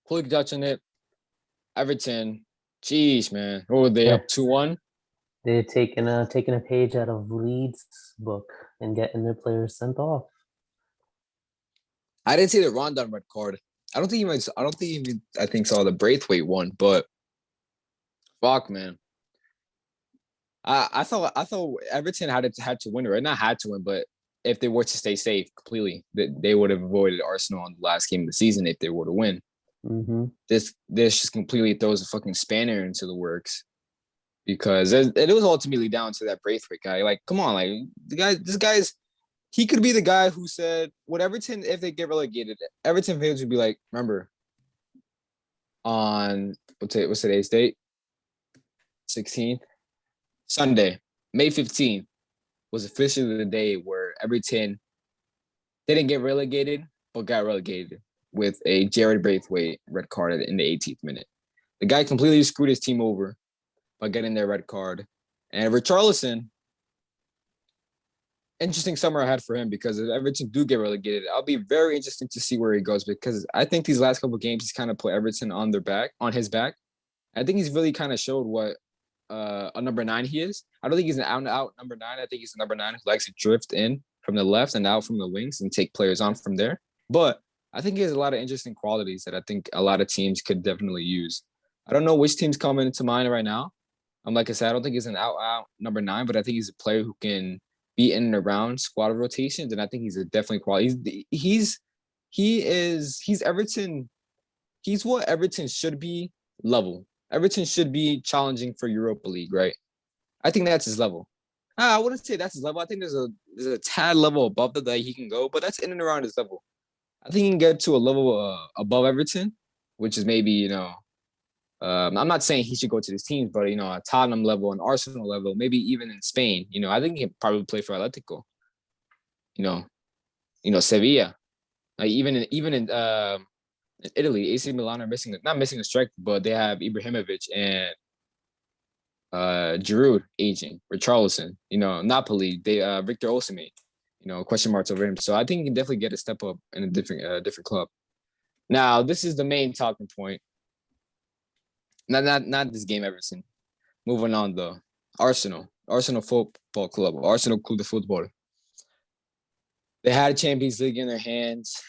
Quick touch on it. Everton, jeez, man. What were they up 2-1? They're taking a page out of Leeds' book and getting their players sent off. I didn't see the Rondon red card. I don't think I think saw the Braithwaite one, but fuck, man. I thought Everton had to win, right? Not had to win, but if they were to stay safe completely, they would have avoided Arsenal on the last game of the season if they were to win. Mm-hmm. This just completely throws a fucking spanner into the works because it was ultimately down to that Braithwaite guy. Like, come on, like this guy's he could be the guy who said, "Would Everton if they get relegated?" Everton fans would be like, "Remember, on what's today's date? 16th, Sunday, May 15th was officially the day where Everton didn't get relegated, but got relegated with a Jared Braithwaite red card in the 18th minute. The guy completely screwed his team over by getting their red card. And Richarlison, interesting summer ahead for him because if Everton do get relegated, I'll be very interesting to see where he goes because I think these last couple of games he's kind of put Everton on his back. I think he's really kind of showed what a number 9 he is. I don't think he's an out number 9. I think he's a number 9 who likes to drift in from the left and out from the wings and take players on from there. But I think he has a lot of interesting qualities that I think a lot of teams could definitely use. I don't know which team's coming into mind right now. Like I said, I don't think he's an out number 9, but I think he's a player who can be in and around squad rotations, and I think he's a definitely quality. He's Everton. He's what Everton should be level. Everton should be challenging for Europa League, right? I think that's his level. I wouldn't say that's his level. I think there's a tad level above that he can go, but that's in and around his level. I think he can get to a level above Everton, which is maybe I'm not saying he should go to these teams, but a Tottenham level, an Arsenal level, maybe even in Spain. I think he can probably play for Atletico. Sevilla, like even in Italy, AC Milan are not missing a striker, but they have Ibrahimovic and Giroud aging, Richarlison. Napoli, they Victor Osimhen. Question marks over him. So I think he can definitely get a step up in a different club. Now, this is the main talking point. Not this game, Everton. Moving on though. Arsenal Football Club, Arsenal Club de Football. They had Champions League in their hands,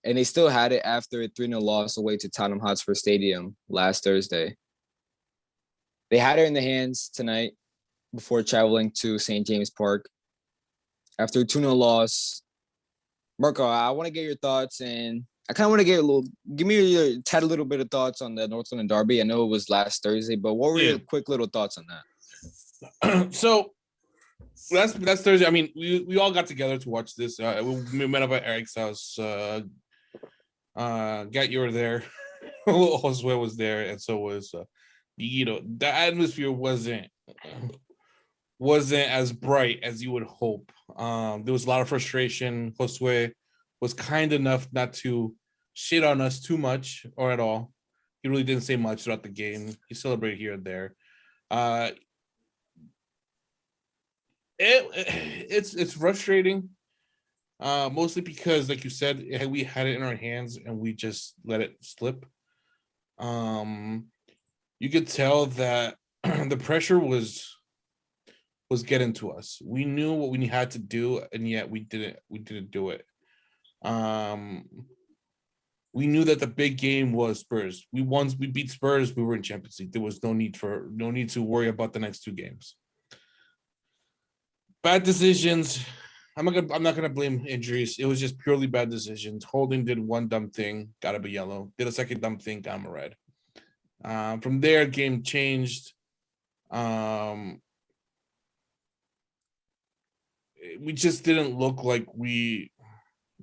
and they still had it after a 3-0 loss away to Tottenham Hotspur Stadium last Thursday. They had it in their hands tonight before traveling to St. James Park. After a 2-0 loss, Marco, I want to get your thoughts, and I kind of want to get give me your tad little bit of thoughts on the North London Derby. I know it was last Thursday, but what were your quick little thoughts on that? So that's Thursday. I mean, we all got together to watch this. We met up at Eric's house. Gat, you were there. Josue was there, and so was the atmosphere wasn't as bright as you would hope. There was a lot of frustration. Josue was kind enough not to shit on us too much or at all. He really didn't say much throughout the game. He celebrated here and there. It's frustrating, mostly because, like you said, we had it in our hands and we just let it slip. You could tell that the pressure was getting to us. We knew what we had to do, and yet we didn't do it. We knew that the big game was Spurs. We beat Spurs, we were in Champions League. There was no need to worry about the next 2 games. Bad decisions. I'm not gonna blame injuries. It was just purely bad decisions. Holding did one dumb thing, got a yellow. Did a second dumb thing, got him a red. From there, game changed. We just didn't look like we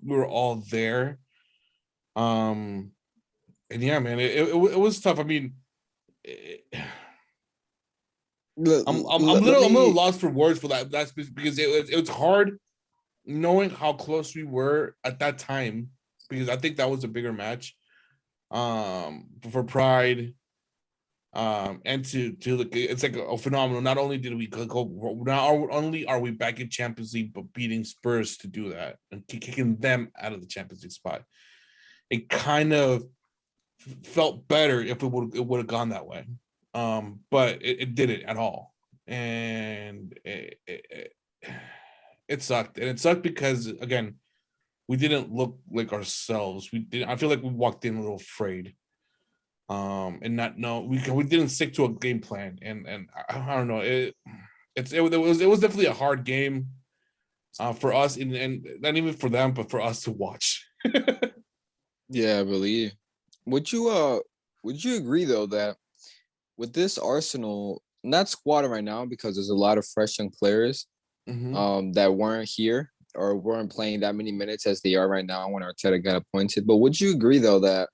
were all there. And yeah, man, it was tough. I mean, I'm a little lost for words for that. That's because it was hard knowing how close we were at that time, because I think that was a bigger match. For pride. And to look, it's like a phenomenal. Not only did we go, not only are we back in Champions League, but beating Spurs to do that and kicking them out of the Champions League spot. It kind of felt better if it would have gone that way, but it didn't at all. and it sucked. And it sucked because, again, we didn't look like ourselves. I feel like we walked in a little afraid, and not know we didn't stick to a game plan, and I don't know. It was definitely a hard game for us, and not even for them, but for us to watch. Yeah, I believe. Would you agree though that with this Arsenal, not squad right now because there's a lot of fresh young players that weren't here or weren't playing that many minutes as they are right now when Arteta got appointed. But would you agree though that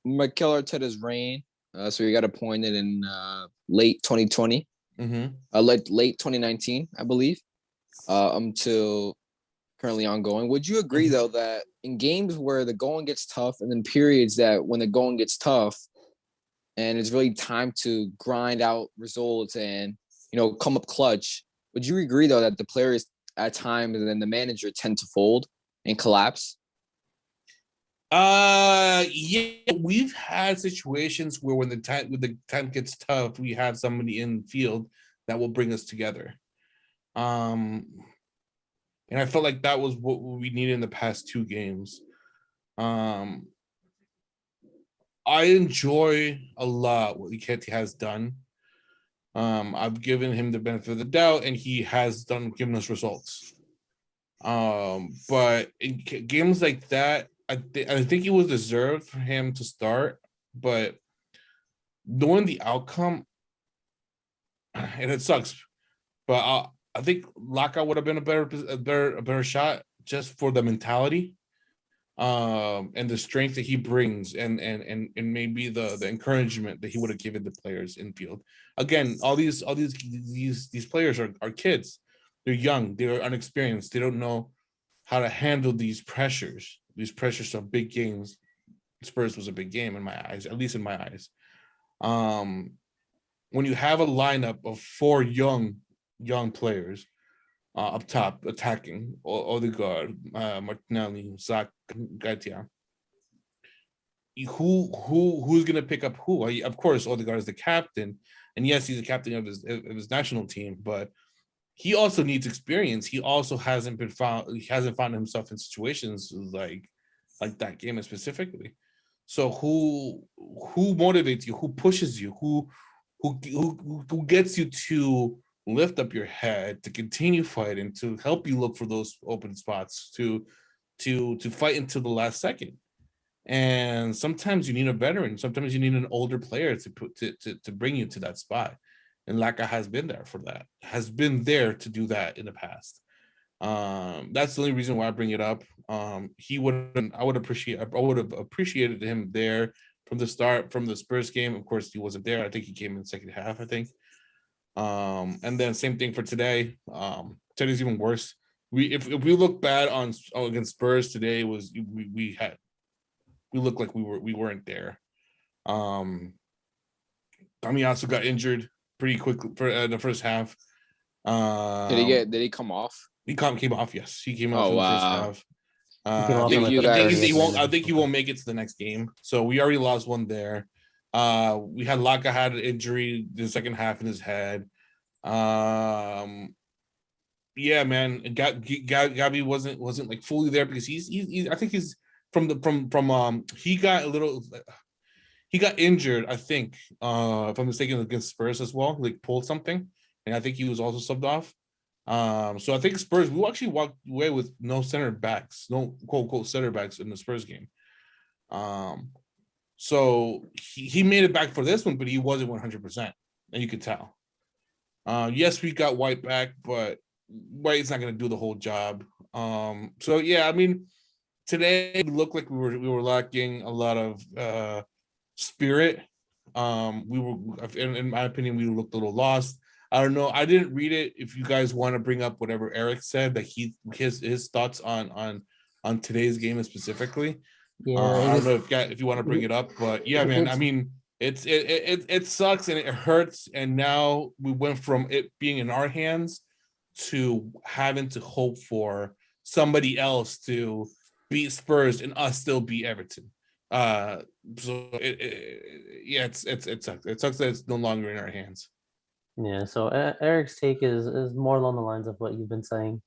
Mikel Arteta's reign, so he got appointed in late 2020, late 2019, I believe, until currently ongoing. Would you agree though that in games where the going gets tough and in periods that when the going gets tough and it's really time to grind out results and come up clutch, would you agree though that the players at times and then the manager tend to fold and collapse? Yeah, we've had situations where when the time gets tough, we have somebody in the field that will bring us together. And I felt like that was what we needed in the past 2 games. I enjoy a lot what Nketiah has done. I've given him the benefit of the doubt, and he has given us results. But in games like that, I think it was deserved for him to start. But knowing the outcome, and it sucks, but I think Laka would have been a better shot just for the mentality, and the strength that he brings, and maybe the encouragement that he would have given the players in field. Again, all these players are kids. They're young. They're unexperienced. They don't know how to handle these pressures. These pressures of big games. Spurs was a big game in my eyes, at least in my eyes. When you have a lineup of 4 young players up top attacking, Odegaard, Martinelli, Zach, Gaitia, who's gonna pick up who? Of course, Odegaard is the captain, and yes, he's the captain of his national team, but he also needs experience. He also hasn't found himself in situations like that game specifically. So who motivates you? Who pushes you? Who gets you to lift up your head, to continue fighting, to help you look for those open spots, to fight until the last second? And sometimes you need a veteran. Sometimes you need an older player to bring you to that spot. And Laka has been there for that. Has been there to do that in the past. That's the only reason why I bring it up. I would have appreciated him there from the start, from the Spurs game. Of course, he wasn't there. I think he came in the second half, I think. And then same thing for today. Today's even worse. If we look bad against Spurs today, we looked like we weren't there. Tomiyasu got injured pretty quickly for the first half. Did he come off? He came off. Yes, he came off in the first half. I think he won't make it to the next game. So we already lost one there. We had Laka had an injury the second half in his head. Yeah, man, Gabi wasn't like fully there because he's I think he's he got injured, I think, if I'm mistaken, against Spurs as well, like pulled something, and I think he was also subbed off. So I think Spurs, we actually walked away with no center backs, no quote unquote center backs in the Spurs game. So he made it back for this one, but he wasn't 100%, and you could tell. Yes, we got White back, but White's not going to do the whole job. So yeah, I mean, today it looked like we were lacking a lot of spirit. We were, in my opinion, we looked a little lost. I don't know. I didn't read it. If you guys want to bring up whatever Eric said, that his thoughts on today's game specifically. Yeah, I don't know if you want to bring it up, but yeah, man. I mean, it sucks and it hurts, and now we went from it being in our hands to having to hope for somebody else to beat Spurs and us still beat Everton. So it sucks. It sucks that it's no longer in our hands. Yeah, so Eric's take is more along the lines of what you've been saying.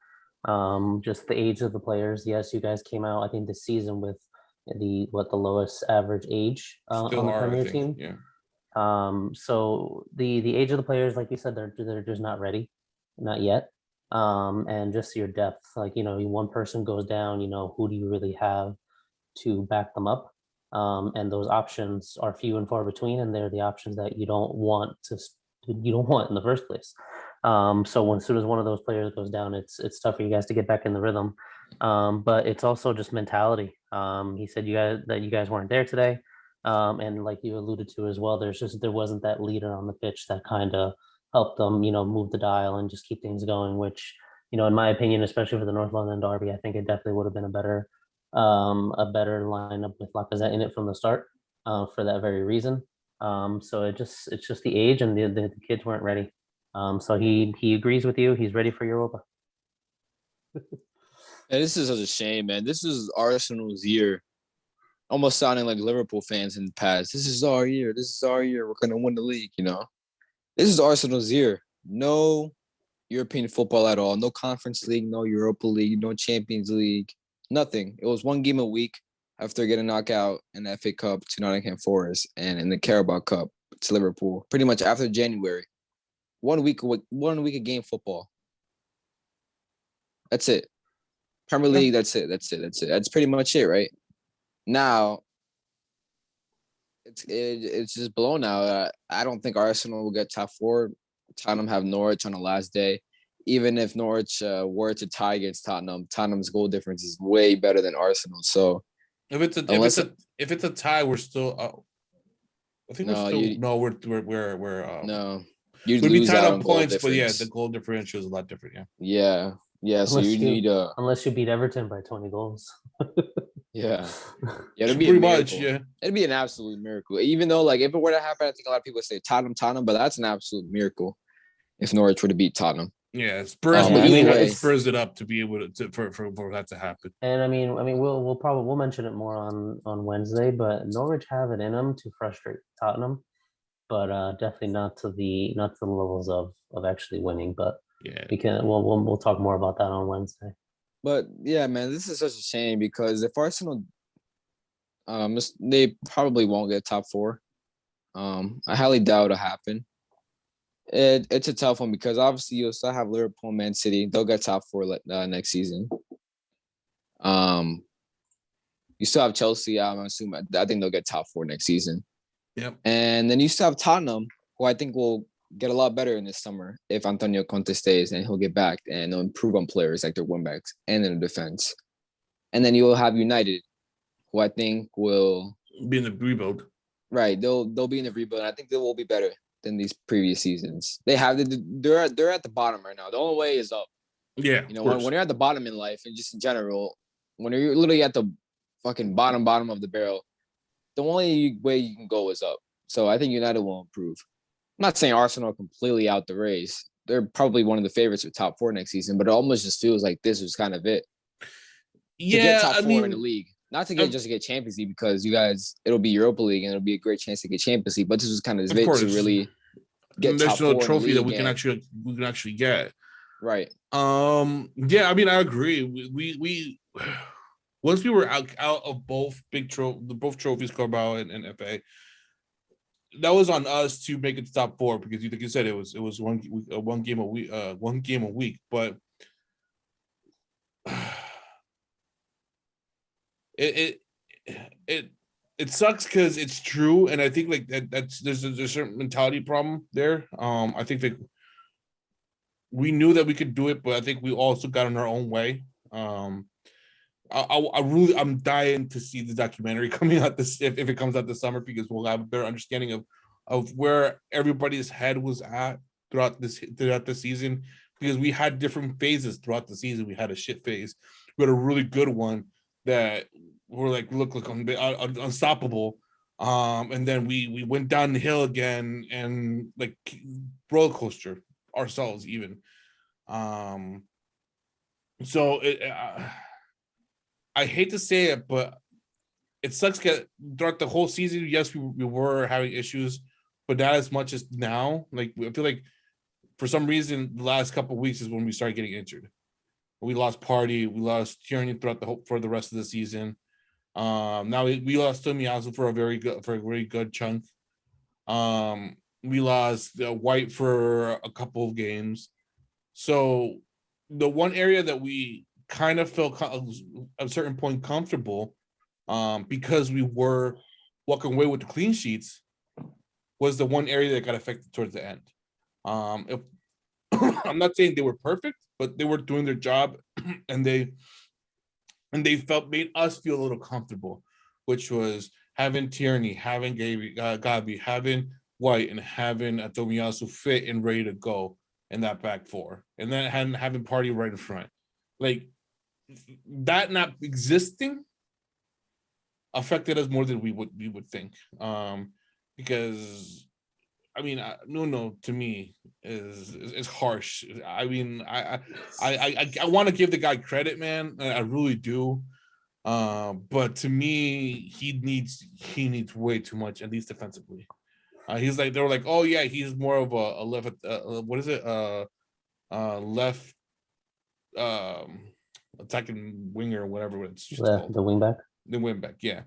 Just the age of the players. Yes, you guys came out, I think, this season with the lowest average age Still on the are, I Premier think. team. Yeah. So the age of the players, like you said, they're just not ready, not yet. And just your depth, like one person goes down, who do you really have to back them up? And those options are few and far between, and they're the options that you don't want in the first place. So when as soon as one of those players goes down, it's tough for you guys to get back in the rhythm. But it's also just mentality. He said you guys weren't there today. And like you alluded to as well, there wasn't that leader on the pitch that kind of helped them, move the dial and just keep things going, which, in my opinion, especially for the North London derby, I think it definitely would have been a better lineup with Lacazette in it from the start, for that very reason. So it's just the age, and the kids weren't ready. So he agrees with you. He's ready for Europa. And this is such a shame, man. This is Arsenal's year. Almost sounding like Liverpool fans in the past. This is our year. This is our year. We're gonna win the league. This is Arsenal's year. No European football at all. No Conference League. No Europa League. No Champions League. Nothing. It was one game a week after getting knocked out in the FA Cup to Nottingham Forest and in the Carabao Cup to Liverpool. Pretty much after January. 1 week of game football. That's it. Premier League. That's it. That's pretty much it, right? Now, it's just blown out. I don't think Arsenal will get top four. Tottenham have Norwich on the last day. Even if Norwich were to tie against Tottenham's goal difference is way better than Arsenal. So if it's a tie, we're still. I think we're you'd we'd be lose tied out on on goal points, but difference. the goal differential is a lot different. Yeah. So you need unless you beat Everton by 20 goals. Yeah, it'd be pretty a miracle. much. Yeah, it'd be an absolute miracle. Even though, like, if it were to happen, I think a lot of people would say Tottenham, but that's an absolute miracle if Norwich were to beat Tottenham. Yeah, Spurs. Spurs it up to be able to for that to happen. And I mean, we'll mention it more on Wednesday, but Norwich have it in them to frustrate Tottenham, but definitely not to the levels of actually winning. But yeah, we'll talk more about that on Wednesday. But yeah, man, this is such a shame because if Arsenal, they probably won't get top four. I highly doubt it'll happen. It's a tough one because obviously you'll still have Liverpool, Man City. They'll get top four next season. You still have Chelsea. I think they'll get top four next season. Yep. And then you still have Tottenham, who I think will get a lot better in this summer if Antonio Conte stays and he'll get back and they'll improve on players like their wingbacks and in the defense. And then you'll have United, who I think will be in the rebuild. Right, they'll be in the rebuild. And I think they will be better than these previous seasons. They're at the bottom right now. The only way is up. Yeah, when you're at the bottom in life and just in general, when you're literally at the fucking bottom of the barrel, the only way you can go is up. So I think United will improve. I'm not saying Arsenal are completely out the race. They're probably one of the favorites for top four next season, but it almost just feels like this was kind of it. Yeah, to get top four in the league. Not to get just to get Champions League because you guys, it'll be Europa League and it'll be a great chance to get Champions League. But this was kind of it to really get top four. There's no trophy that we can actually get. Right. Yeah, I mean, I agree. We once we were out of both trophies, Carabao and FA, that was on us to make it to top four because, like you said, it was one game a week, but it sucks because it's true, and I think like that's there's a certain mentality problem there. I think that we knew that we could do it, but I think we also got in our own way. I'm dying to see the documentary coming out if it comes out this summer because we'll have a better understanding of where everybody's head was at throughout the season, because we had different phases throughout the season. We had a shit phase, we had a really good one that were like look unstoppable, and then we went down the hill again and like roller coaster ourselves even. So I hate to say it, but it sucks throughout the whole season. Yes, we were having issues, but not as much as now. Like I feel like for some reason, the last couple of weeks is when we started getting injured. We lost Party, we lost Tierney throughout for the rest of the season. Now we lost Tomiyasu for a very good chunk. We lost White for a couple of games. So the one area that we kind of felt at a certain point comfortable, because we were walking away with the clean sheets, was the one area that got affected towards the end. If I'm not saying they were perfect, but they were doing their job, and they made us feel a little comfortable, which was having Tierney, having Gabi, having White, and having Tomiyasu fit and ready to go in that back four, and then having Party right in front. Like, that not existing affected us more than we would think, because I mean, Nuno to me is harsh. I mean, I want to give the guy credit, man. I really do. But to me, he needs way too much, at least defensively. He's like, they were like, oh yeah, he's more of a left. What is it? Left attacking winger or whatever it's just called. The wingback. The wingback, yeah.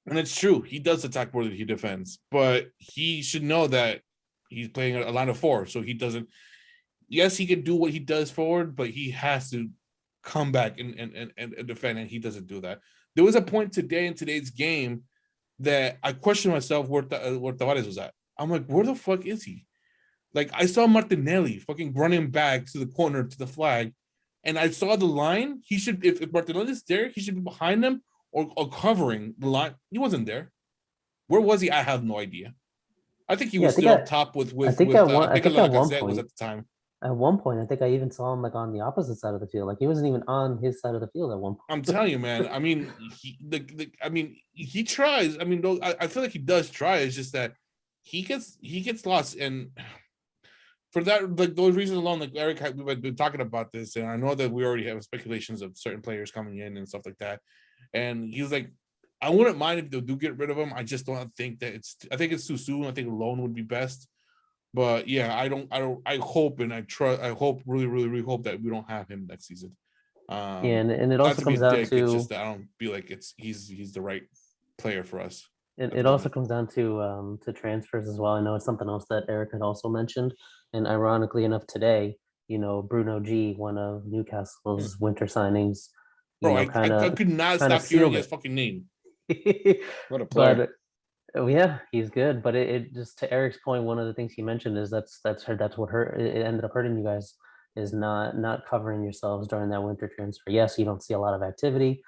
And it's true, he does attack more than he defends, but he should know that he's playing a line of four, so he doesn't. Yes, he can do what he does forward, but he has to come back and defend, and he doesn't do that. There was a point today in today's game that I questioned myself where Tavares was at. I'm like, where the fuck is he? Like, I saw Martinelli fucking running back to the corner to the flag, and I saw the line. He should, if Martinelli's there, he should be behind him or covering the line. He wasn't there. Where was he? I have no idea. I think he was still up top with I think at one point was at the time. At one point, I think I even saw him like on the opposite side of the field. Like, he wasn't even on his side of the field at one point. I'm telling you, man. I mean, he tries. I mean, I feel like he does try. It's just that he gets lost, and for that, like, those reasons alone, like Eric, we've been talking about this, and I know that we already have speculations of certain players coming in and stuff like that. And he's like, I wouldn't mind if they do get rid of him. I just don't think that I think it's too soon. I think a loan would be best. But yeah, I hope and I trust. I hope really hope that we don't have him next season. Yeah, and it also comes down to. It's just that I don't feel like he's the right player for us. It also comes down to transfers as well. I know it's something else that Eric had also mentioned, and ironically enough, today, Bruno G, one of Newcastle's winter signings. Bro, I could not stop hearing his fucking name. What a player! But, yeah, he's good. But it just, to Eric's point, one of the things he mentioned is that's what hurt. It ended up hurting you guys, is not covering yourselves during that winter transfer. Yes, you don't see a lot of activity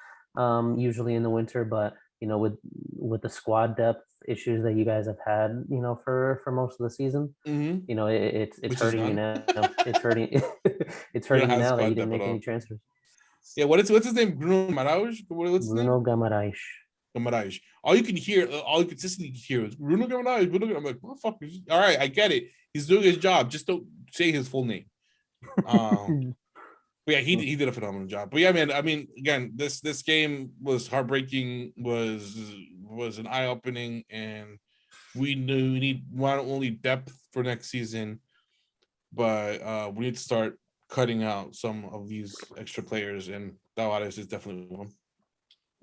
usually in the winter, but with the squad depth issues that you guys have had, for most of the season, it's hurting you now. It's hurting you now that you didn't make any transfers. Yeah, what's his name? Bruno Marais? Bruno Guimaraes. All you consistently hear is Bruno Guimaraes. I'm like, what the fuck? All right, I get it. He's doing his job. Just don't say his full name. But yeah, he did a phenomenal job. But yeah, man, I mean, again, this game was heartbreaking, was an eye-opening, and we knew we need not only depth for next season, but we need to start cutting out some of these extra players, and Tavares is definitely one.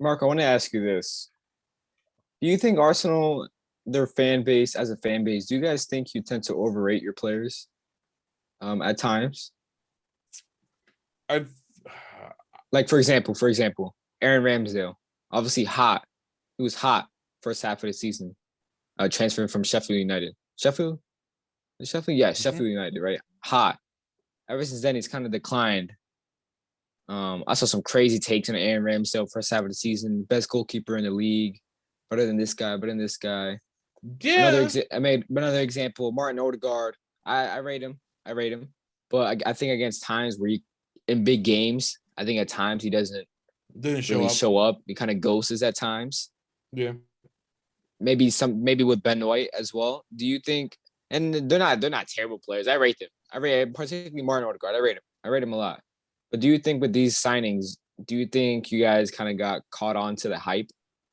Mark, I want to ask you this. Do you think Arsenal, their fan base, as a fan base, do you guys think you tend to overrate your players at times? Like, for example, Aaron Ramsdale, obviously hot. He was hot first half of the season, transferring from Sheffield United. Sheffield? Yeah, Sheffield United, right? Hot. Ever since then, he's kind of declined. I saw some crazy takes on Aaron Ramsdale first half of the season. Best goalkeeper in the league. Better than this guy. Yeah. Another example, Martin Odegaard. I rate him. But I think against times where in big games, I think at times he didn't show up. He kind of ghosts at times. Yeah. Maybe with Ben White as well. Do you think? And they're not terrible players. I rate them. Particularly Martin Odegaard. I rate him a lot. But do you think with these signings, do you think you guys kind of got caught on to the hype?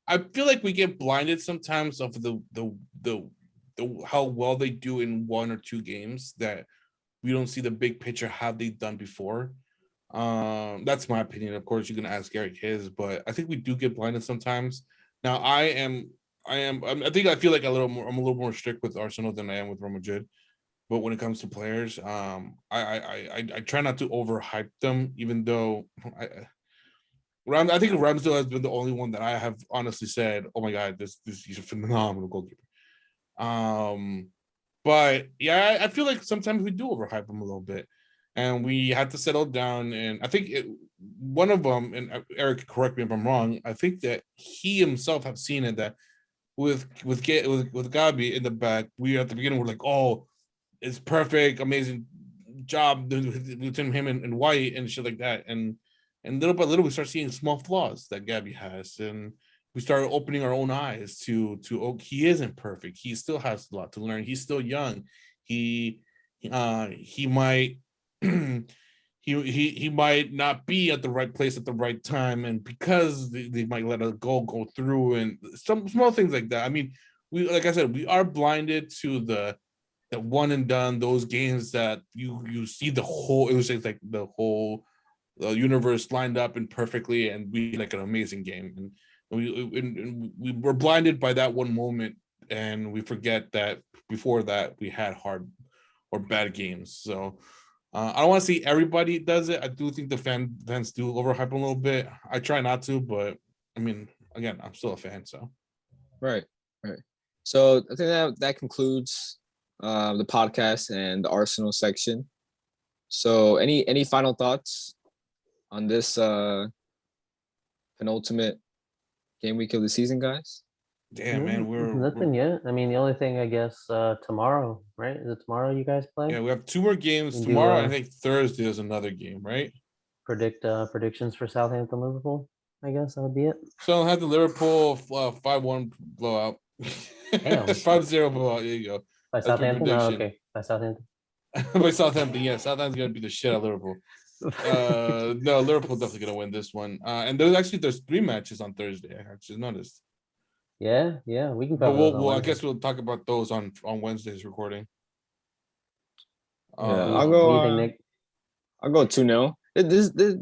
I feel like we get blinded sometimes of the how well they do in 1 or 2 games, that we don't see the big picture how they've done before. That's my opinion. Of course, you can ask Eric his, but I think we do get blinded sometimes. Now, I think I feel like I'm a little more strict with Arsenal than I am with Real Madrid. But when it comes to players, I try not to overhype them, even though I think Ramsdale has been the only one that I have honestly said, "Oh my God, this he's a phenomenal goalkeeper." But yeah, I feel like sometimes we do overhype him a little bit, and we had to settle down. And I think one of them, and Eric, correct me if I'm wrong, I think that he himself have seen it that with Gabi in the back, we at the beginning were like, "Oh, it's perfect, amazing job between him and White and shit like that." And little by little, we start seeing small flaws that Gabby has, and we started opening our own eyes to oh, he isn't perfect. He still has a lot to learn. He's still young. He might he might not be at the right place at the right time, and because they might let a goal go through, and some small things like that. I mean, we like I said, we are blinded to the one and done, those games that you see the whole. It was just like the whole universe lined up and perfectly, and we like an amazing game, and we were blinded by that one moment, and we forget that before that we had hard or bad games. So I don't want to see everybody does it. I do think the fans do overhype a little bit. I try not to, but I mean, again, I'm still a fan. So right. So I think that concludes the podcast and the Arsenal section. So any final thoughts on this penultimate game week of the season, guys? Damn, man, we're nothing yet. I mean, the only thing I guess tomorrow, right? Is it tomorrow you guys play? Yeah, we have 2 more games And tomorrow. I think Thursday is another game, right? Predictions for Southampton Liverpool. I guess that would be it. So I had the Liverpool 5-1 blowout. 5-0 blowout. There you go. By Southampton? Oh, okay. By Southampton. By Southampton, yeah. Southampton's gonna be the shit out of Liverpool. No, Liverpool definitely gonna win this one. And there's 3 matches on Thursday. I just noticed. Yeah, we can. But I guess we'll talk about those on Wednesday's recording. Yeah, I'll go. What do you think, Nick? I'll go 2-0.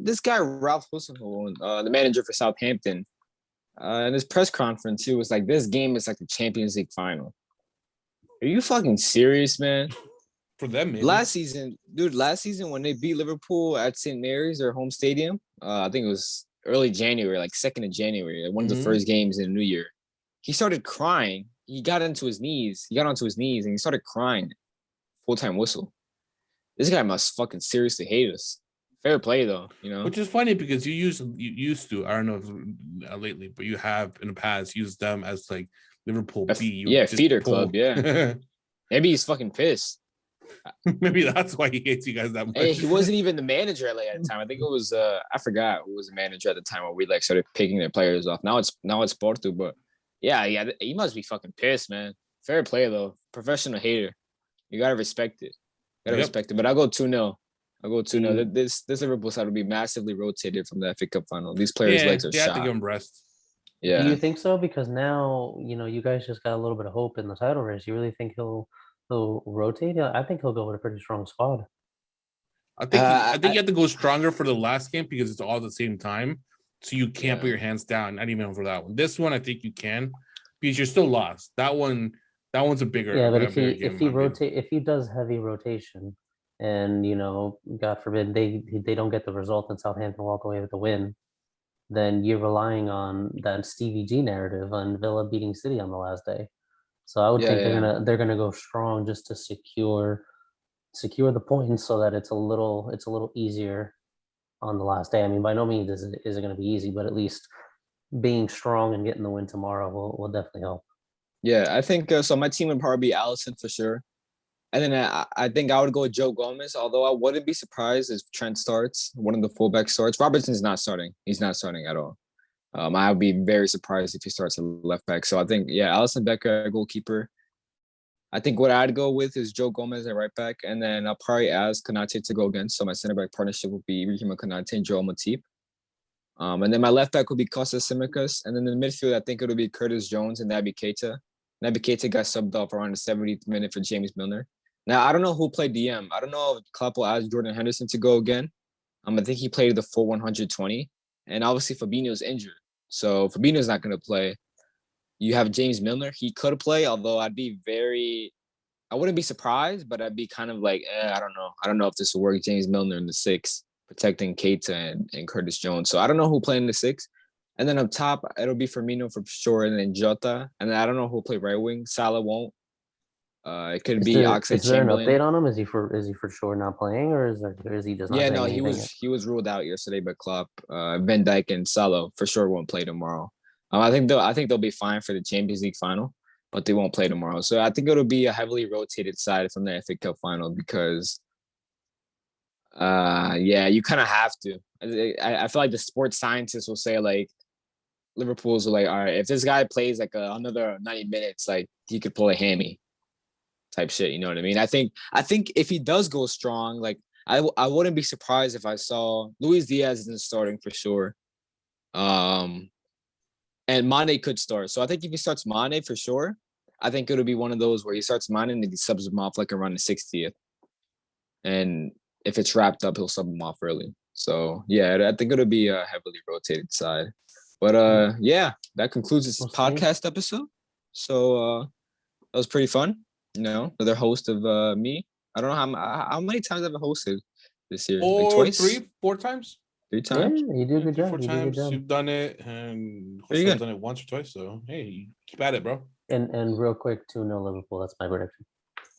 This guy Ralph Wilson, the manager for Southampton, in his press conference, he was like, "This game is like the Champions League final." Are you fucking serious, man? For them, maybe. Last season when they beat Liverpool at St. Mary's, their home stadium, I think it was early January, like 2nd of January, like one of the first games in the new year. He started crying. He got onto his knees and he started crying. Full-time whistle. This guy must fucking seriously hate us. Fair play though, you know. Which is funny because you used to, I don't know if lately, but you have in the past used them as like Liverpool B. Feeder club, yeah. Maybe he's fucking pissed. Maybe that's why he hates you guys that much. Hey, he wasn't even the manager at the time. I think it was I forgot who was the manager at the time where we like started picking their players off. Now it's Porto, but yeah, he must be fucking pissed, man. Fair play though. Professional hater. You gotta respect it. Respect it. But I'll go 2-0. This Liverpool side will be massively rotated from the FA Cup final. These players' legs are shot. Have to give him rest. Yeah. Do you think so? Because now, you guys just got a little bit of hope in the title race. You really think he'll rotate? I think he'll go with a pretty strong squad. I think you have to go stronger for the last game because it's all at the same time. So you can't put your hands down. Not even for that one. This one, I think you can because you're still lost. That one's a bigger. Yeah, but if he does heavy rotation, and God forbid they don't get the result and Southampton walk away with the win, then you're relying on that Stevie G narrative on Villa beating City on the last day. So I would think they're gonna go strong just to secure the points so that it's a little easier on the last day. I mean, by no means is it going to be easy, but at least being strong and getting the win tomorrow will definitely help. Yeah, I think so. My team would probably be Allison for sure. And then I think I would go with Joe Gomez, although I wouldn't be surprised if Trent starts, one of the fullbacks starts. Robertson's not starting. He's not starting at all. I would be very surprised if he starts at left back. So I think, Allison Becker, goalkeeper. I think what I'd go with is Joe Gomez at right back, and then I'll probably ask Konate to go against. So my center back partnership would be Ibrahima Konate and Joel Matip. And then my left back would be Kostas Tsimikas, and then in the midfield I think it would be Curtis Jones and Naby Keita. Naby Keita got subbed off around the 70th minute for James Milner. Now, I don't know who played DM. I don't know if Klopp will ask Jordan Henderson to go again. I think he played the full 120. And obviously, Fabinho's injured. So Fabinho's not going to play. You have James Milner. He could play, although I wouldn't be surprised, but I'd be kind of like, I don't know. I don't know if this will work. James Milner in the 6, protecting Keita and Curtis Jones. So I don't know who played in the 6. And then up top, it'll be Firmino for sure, and then Jota. And then I don't know who'll play right wing. Salah won't. It could be Oxlade-Chamberlain. Is there an update on him? Is he for sure not playing, or is he just not saying anything? He was ruled out yesterday by Klopp. Van Dijk and Salah for sure won't play tomorrow. I think they'll be fine for the Champions League final, but they won't play tomorrow. So I think it'll be a heavily rotated side from the FA Cup final because, you kind of have to. I feel like the sports scientists will say like Liverpool's like, all right, if this guy plays like another 90 minutes, like he could pull a hammy type shit. You know what I mean? I think if he does go strong, like I wouldn't be surprised if I saw Luis Diaz isn't starting for sure. And Mane could start. So I think if he starts Mane for sure, I think it'll be one of those where he starts Mane and then he subs him off like around the 60th. And if it's wrapped up, he'll sub him off early. So yeah, I think it'll be a heavily rotated side. But that concludes this podcast episode. So that was pretty fun. Another host of me. I don't know how many times I've hosted this year. Like twice? 4 times. 3 times. Yeah, you do a good job. 4 times. You've done it, and Jose's done it once or twice. So hey, keep at it, bro. And real quick, 2-0 Liverpool. That's my prediction.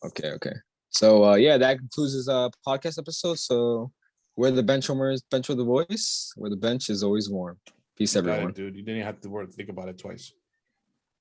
Okay. So that concludes this podcast episode. So we're the Benchwarmers, Bench with the Voice, where the bench is always warm. Peace, everyone. Dude, you didn't have to think about it twice.